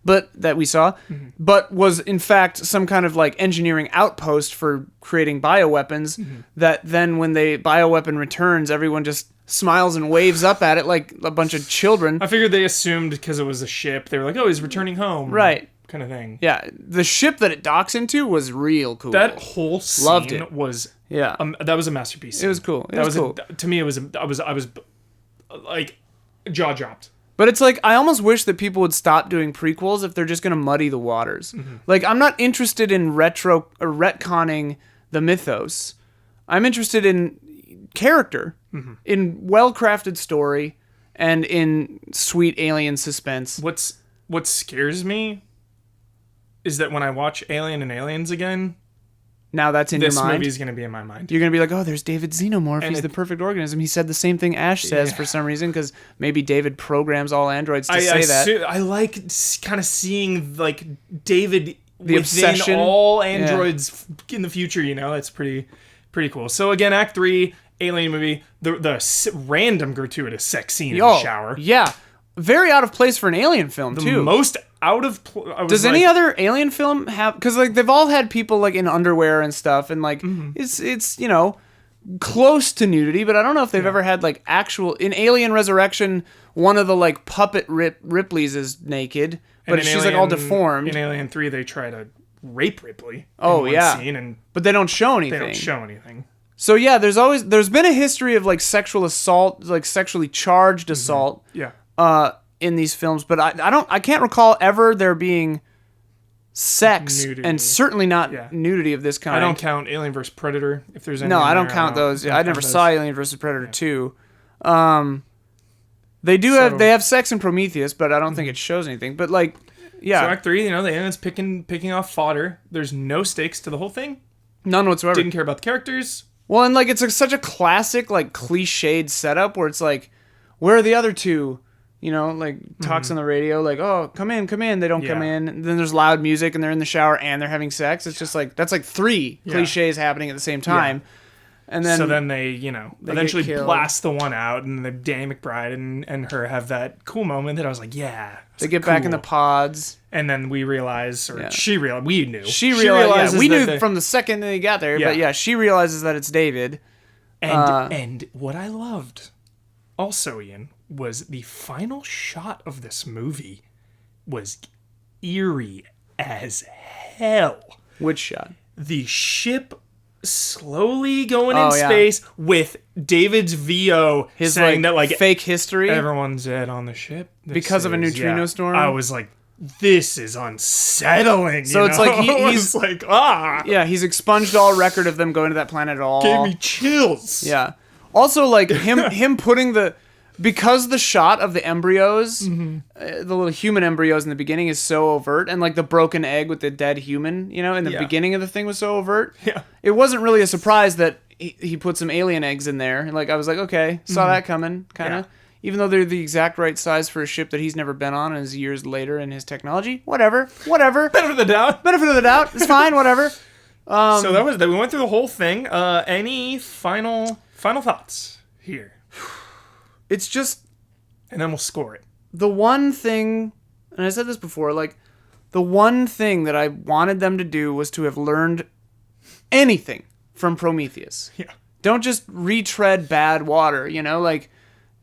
S4: but that we saw, but was in fact some kind of like engineering outpost for creating bioweapons, that then when the bioweapon returns, everyone just smiles and waves up at it like a bunch of children.
S5: I figured they assumed because it was a ship, they were like, oh, he's returning home.
S4: Right.
S5: Kind of thing.
S4: Yeah, the ship that it docks into was real cool.
S5: That whole scene
S4: Loved it.
S5: was
S4: Yeah.
S5: That was a masterpiece.
S4: It was cool. It was cool.
S5: To me, it was I was like jaw dropped.
S4: But it's like, I almost wish that people would stop doing prequels if they're just going to muddy the waters. Like, I'm not interested in retconning the mythos. I'm interested in character, in well-crafted story, and in sweet alien suspense.
S5: What scares me is that when I watch Alien and Aliens again,
S4: now that's in your mind.
S5: This movie's going to be in my mind.
S4: You're going to be like, oh, there's David Xenomorph. He's the perfect organism. He said the same thing Ash says for some reason, because maybe David programs all androids to say that.
S5: I like kind of seeing like David
S4: the
S5: within
S4: obsession.
S5: all androids in the future. That's pretty cool. So again, Act 3, Alien movie, the random gratuitous sex scene in the shower.
S4: Yeah. Very out of place for an Alien film, too.
S5: The most out of...
S4: Does any other Alien film have... Because, like, they've all had people, like, in underwear and stuff, and, like, it's close to nudity, but I don't know if they've ever had, like, actual... In Alien Resurrection, one of the, like, puppet Ripleys is naked, but she's, like, all deformed.
S5: In Alien 3, they try to rape Ripley
S4: in one
S5: scene,
S4: but they don't show anything. So, yeah, there's been a history of, like, sexual assault, like, sexually charged assault.
S5: Yeah.
S4: In these films, but I can't recall ever there being sex,
S5: nudity.
S4: And certainly not nudity of this kind.
S5: I don't count Alien vs Predator if there's any.
S4: No, I don't count those. I never saw Alien vs Predator 2. They have sex in Prometheus, but I don't think it shows anything. But like, yeah.
S5: So Act 3, the alien's picking off fodder. There's no stakes to the whole thing.
S4: None whatsoever.
S5: Didn't care about the characters.
S4: Well, and like it's such a classic, like cliched setup where it's like, where are the other two? Like talks on the radio, like, oh, come in. They don't come in. And then there's loud music and they're in the shower and they're having sex. It's just like, that's like three cliches happening at the same time. And then,
S5: so then they eventually blast the one out, and then Danny McBride and her have that cool moment that I was like, they
S4: get back in the pods.
S5: And then we realize, or she realized, we knew.
S4: She realized, we knew from the second they got there, but she realizes that it's David.
S5: And what I loved also, Ian, was the final shot of this movie was eerie as hell.
S4: Which shot?
S5: The ship slowly going in space with David's VO saying that, like,
S4: fake history.
S5: Everyone's dead on the ship
S4: because of a neutrino storm.
S5: I was like, this is unsettling.
S4: So it's like
S5: he's like,
S4: he's expunged all record of them going to that planet at all.
S5: Gave me chills.
S4: Yeah. Also, like him putting the because the shot of the embryos, the little human embryos in the beginning is so overt, and like the broken egg with the dead human, in the beginning of the thing was so overt.
S5: Yeah.
S4: It wasn't really a surprise that he put some alien eggs in there. Like I was like, okay, saw that coming, kind of.
S5: Yeah.
S4: Even though they're the exact right size for a ship that he's never been on and is years later in his technology. Whatever.
S5: Benefit of the doubt.
S4: Benefit of the doubt. It's fine, whatever.
S5: So that was that. We went through the whole thing. Any final thoughts here?
S4: It's just
S5: And then we'll score it.
S4: the one thing, and I said this before, like, the one thing that I wanted them to do was to have learned anything from Prometheus.
S5: Yeah.
S4: Don't just retread bad water, like,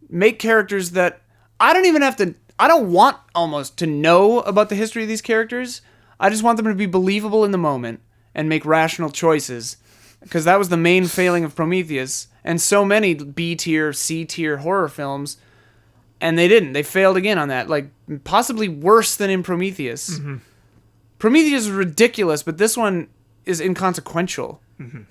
S4: make characters that I don't want almost to know about the history of these characters. I just want them to be believable in the moment and make rational choices. Because that was the main failing of Prometheus and so many B-tier, C-tier horror films. And they didn't. They failed again on that. Like, possibly worse than in Prometheus. Mm-hmm. Prometheus is ridiculous, but this one is inconsequential. Mm-hmm.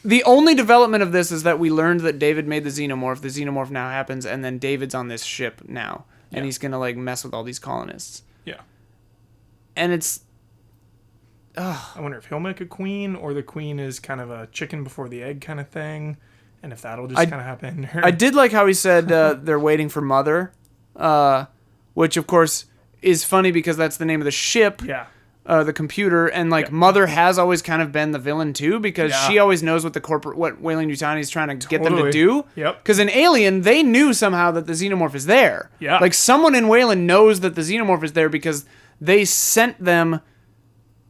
S4: The only development of this is that we learned that David made the Xenomorph. The Xenomorph now happens, and then David's on this ship now. And he's going to, like, mess with all these colonists.
S5: Yeah.
S4: And it's...
S5: I wonder if he'll make a queen, or the queen is kind of a chicken before the egg kind of thing, and if that'll just kind of happen.
S4: I did like how he said they're waiting for Mother, which, of course, is funny because that's the name of the ship.
S5: Yeah.
S4: The computer, and like Mother has always kind of been the villain too, because she always knows what Weyland-Yutani is trying to get them to do.
S5: Yep.
S4: Because in Alien, they knew somehow that the Xenomorph is there.
S5: Yeah.
S4: Like someone in Weyland knows that the Xenomorph is there because they sent them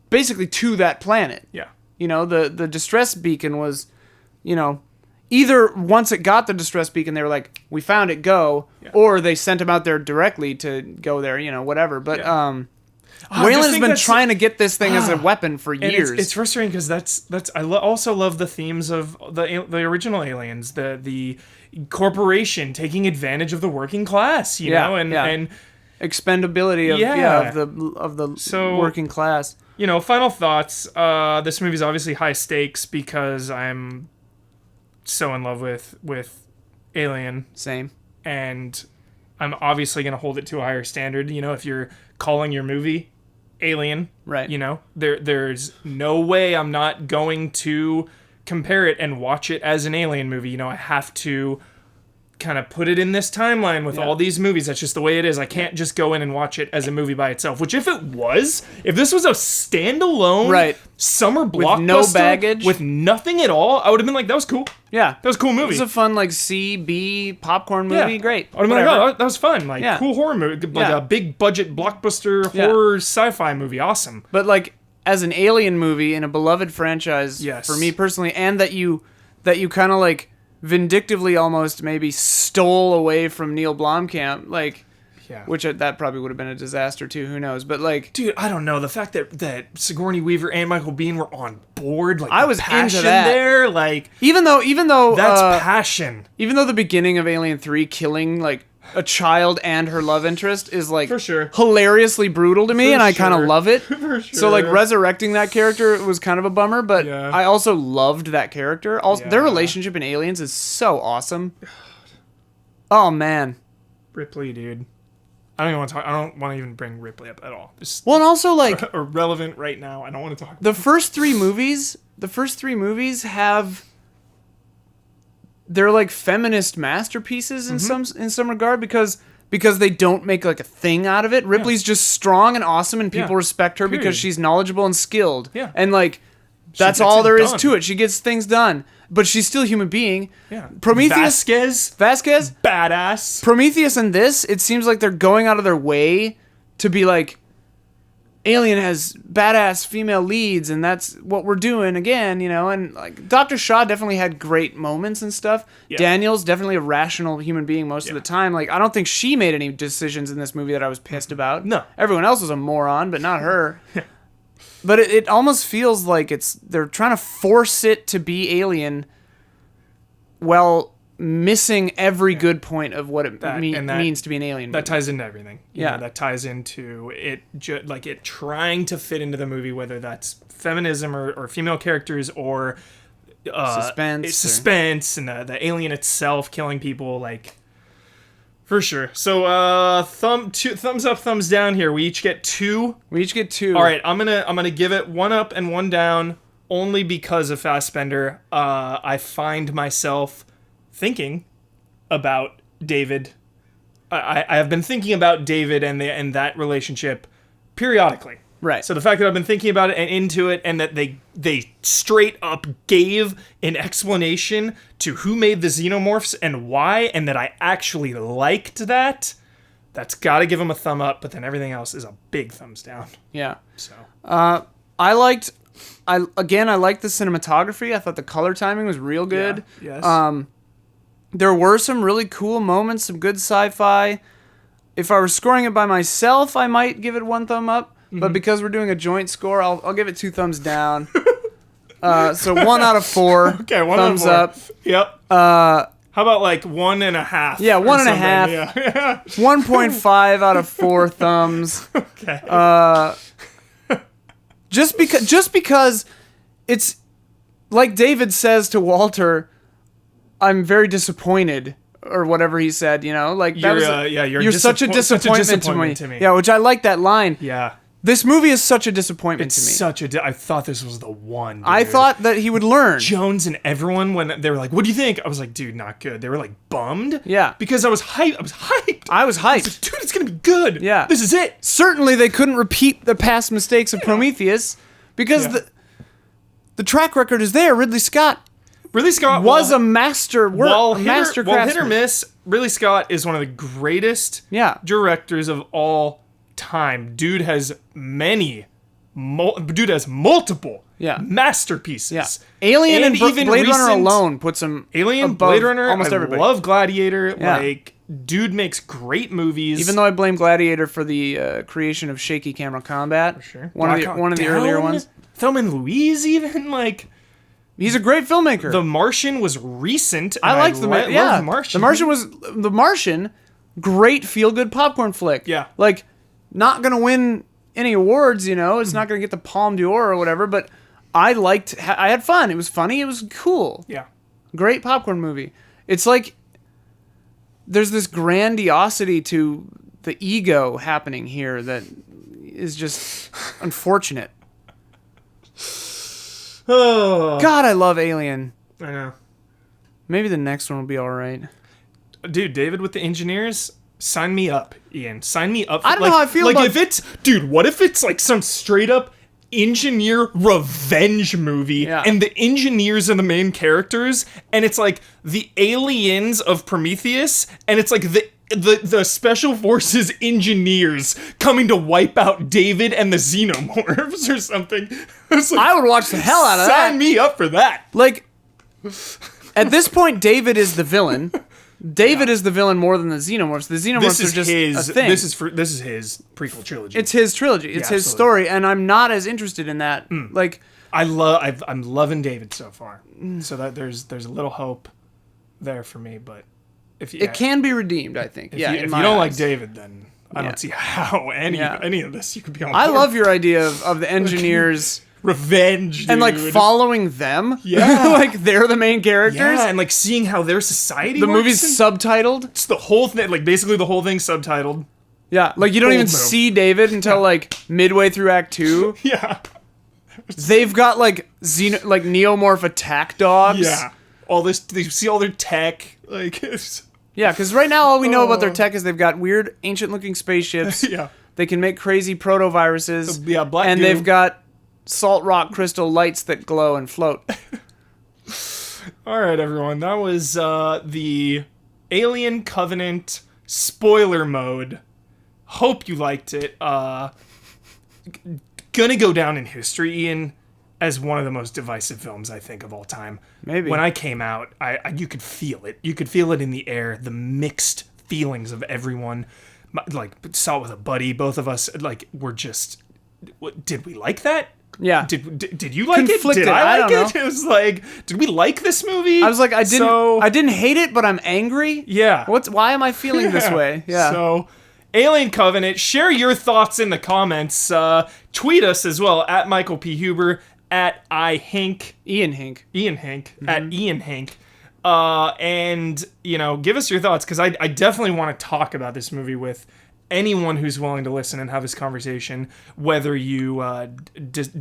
S4: basically to that planet.
S5: Yeah.
S4: The distress beacon was, either once it got the distress beacon, they were like, we found it, go, or they sent him out there directly to go there, whatever. But Weyland has been trying to get this thing as a weapon for years.
S5: It's frustrating because that's also love the themes of the original Aliens, the corporation taking advantage of the working class, and
S4: expendability of the working class.
S5: Final thoughts. This movie's obviously high stakes because I'm so in love with Alien.
S4: Same.
S5: And I'm obviously going to hold it to a higher standard. If you're calling your movie Alien,
S4: right?
S5: There's no way I'm not going to compare it and watch it as an Alien movie. I have to kind of put it in this timeline with all these movies. That's just the way it is. I can't just go in and watch it as a movie by itself. Which if this was a standalone summer blockbuster
S4: with no baggage,
S5: with nothing at all, I would have been like, that was cool.
S4: Yeah.
S5: That was a cool movie.
S4: It was a fun, like, C-B popcorn movie.
S5: Yeah.
S4: Great.
S5: I would have been like, oh, that was fun. Like, cool horror movie. Like a big budget blockbuster horror sci-fi movie. Awesome.
S4: But, like, as an Alien movie in a beloved franchise, for me personally, and that you kind of, like, vindictively almost maybe stole away from Neil Blomkamp, like... Yeah. Which that probably would have been a disaster too. Who knows? But like,
S5: dude, I don't know. The fact that Sigourney Weaver and Michael Biehn were on board, like
S4: I was
S5: passion
S4: into that.
S5: There, like
S4: even though
S5: that's passion.
S4: Even though the beginning of Alien 3 killing like a child and her love interest is like
S5: for sure
S4: hilariously brutal to me, and I kind of love it.
S5: For sure.
S4: So like resurrecting that character was kind of a bummer, but I also loved that character. Also, their relationship in Aliens is so awesome. Oh man,
S5: Ripley, dude. I don't want to even bring Ripley up at all.
S4: Well, and also like
S5: irrelevant right now. I don't want to talk about
S4: the first three movies have they're like feminist masterpieces in some regard because they don't make like a thing out of it. Ripley's just strong and awesome, and people respect her because she's knowledgeable and skilled.
S5: Yeah.
S4: And like that's all there is to it. She gets things done. But she's still a human being.
S5: Yeah.
S4: Prometheus.
S5: Vasquez. Badass.
S4: Prometheus and this, it seems like they're going out of their way to be like, Alien has badass female leads, and that's what we're doing again, and like Dr. Shaw definitely had great moments and stuff. Yeah. Daniel's definitely a rational human being most of the time. Like, I don't think she made any decisions in this movie that I was pissed about.
S5: No.
S4: Everyone else was a moron, but not her. But it almost feels like they're trying to force it to be Alien while missing every good point of what it means to be an alien movie.
S5: That ties into everything. That ties into it trying to fit into the movie, whether that's feminism or female characters or
S4: suspense
S5: and the alien itself killing people, like, for sure. So thumbs up, thumbs down here. We each get 2. All right, I'm gonna give it 1 up and 1 down only because of Fassbender. I find myself thinking about David. I have been thinking about David and that relationship periodically.
S4: Right.
S5: So the fact that I've been thinking about it and into it, and that they straight up gave an explanation to who made the xenomorphs and why, and that I actually liked that's got to give them a thumb up, but then everything else is a big thumbs down.
S4: Yeah.
S5: So
S4: I liked the cinematography. I thought the color timing was real good.
S5: Yeah. Yes.
S4: There were some really cool moments, some good sci-fi. If I were scoring it by myself, I might give it 1 thumb up. But because we're doing a joint score, I'll give it 2 thumbs down. So 1 out of 4.
S5: Okay, 1
S4: thumbs
S5: out of 4.
S4: up.
S5: Yep. How about like 1.5?
S4: Yeah, 1.5.
S5: Yeah.
S4: 1.5 out of 4 thumbs.
S5: Okay.
S4: Just because it's like David says to Walter, I'm very disappointed, or whatever he said, like that
S5: you're
S4: such a disappointment to me. Yeah, which I like that line.
S5: Yeah.
S4: This movie is such a disappointment to me.
S5: I thought this was the one, dude.
S4: I thought that he would learn.
S5: Jones and everyone, when they were like, what do you think? I was like, dude, not good. They were like bummed.
S4: Yeah.
S5: Because I was hyped.
S4: I was hyped.
S5: Like, dude, it's going to be good.
S4: Yeah.
S5: This is it.
S4: Certainly they couldn't repeat the past mistakes of Prometheus because the track record is there. Ridley Scott was a master
S5: hit
S4: craftsman.
S5: or miss, Ridley Scott is one of the greatest directors of all time. Dude has multiple masterpieces.
S4: Yeah. Alien and
S5: even
S4: Blade Runner alone puts him above
S5: Blade Runner,
S4: almost
S5: I
S4: everybody.
S5: love Gladiator.
S4: Yeah.
S5: Like, dude makes great movies.
S4: Even though I blame Gladiator for the creation of shaky camera combat.
S5: Sure.
S4: One of the earlier ones.
S5: Thelma and Louise, even, like...
S4: He's a great filmmaker.
S5: The Martian was recent.
S4: I liked The Martian.
S5: Love The Martian.
S4: Great feel-good popcorn flick.
S5: Yeah.
S4: Like, not gonna win any awards, It's not gonna get the Palme d'Or or whatever, but I had fun. It was funny. It was cool.
S5: Yeah.
S4: Great popcorn movie. It's like there's this grandiosity to the ego happening here that is just unfortunate.
S5: Oh.
S4: God, I love Alien.
S5: I know.
S4: Maybe the next one will be all right.
S5: Dude, David with the engineers, sign me up, Ian. Sign me up.
S4: I don't know how I feel about...
S5: if it's... Dude, what if it's like some straight up engineer revenge movie and the engineers are the main characters and it's like the aliens of Prometheus and it's like the special forces engineers coming to wipe out David and the xenomorphs or something. Like,
S4: I would watch the hell out of that.
S5: Sign me up for that.
S4: Like, at this point, David is the villain. David is the villain more than the xenomorphs. The xenomorphs are just a thing.
S5: This is his prequel trilogy.
S4: It's his trilogy. It's his story, and I'm not as interested in that. Like,
S5: I'm loving David so far. So that there's a little hope there for me, but
S4: it can be redeemed, I think.
S5: If you don't like David, then I don't see how any of this you could be on board.
S4: I love your idea of the engineers
S5: revenge, dude.
S4: And like following them.
S5: Yeah.
S4: Like they're the main characters.
S5: Yeah, and like seeing how their society
S4: the
S5: works.
S4: movie's subtitled.
S5: It's the whole thing, like basically the whole thing's subtitled.
S4: Yeah, like you don't even see David until like midway through Act 2.
S5: Yeah.
S4: They've got like Neomorph attack dogs.
S5: Yeah. All this, they see all their tech. Like, it's...
S4: Yeah, because right now all we know about their tech is they've got weird, ancient-looking spaceships.
S5: Yeah.
S4: They can make crazy protoviruses.
S5: Yeah, black
S4: and
S5: goo.
S4: they've got salt rock crystal lights that glow and float.
S5: All right, everyone. That was the Alien Covenant spoiler mode. Hope you liked it. Gonna go down in history, Ian, as one of the most divisive films, I think, of all time.
S4: Maybe.
S5: When I came out, you could feel it. You could feel it in the air, the mixed feelings of everyone. Like, saw it with a buddy. Both of us, like, were just... Did we like that?
S4: Yeah.
S5: Did you like
S4: Conflicted.
S5: it? Did I like
S4: don't
S5: it? It was like, did we like this movie?
S4: I was like, I didn't hate it, but I'm angry.
S5: Yeah.
S4: Why am I feeling this way? Yeah.
S5: So, Alien Covenant, share your thoughts in the comments. Tweet us as well, at Michael P. Huber, at iHink.
S4: Ian Hink.
S5: Ian Hink. At Ian Hink. And, give us your thoughts, because I definitely want to talk about this movie with anyone who's willing to listen and have this conversation, whether you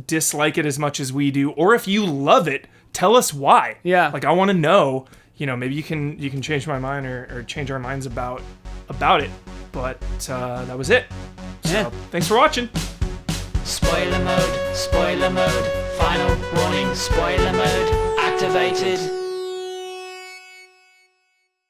S5: dislike it as much as we do, or if you love it, tell us why.
S4: Yeah.
S5: Like, I want to know, maybe you can change my mind or change our minds about it. But that was it.
S4: Yeah.
S5: So, thanks for watching.
S3: Spoiler mode, final warning, spoiler mode activated.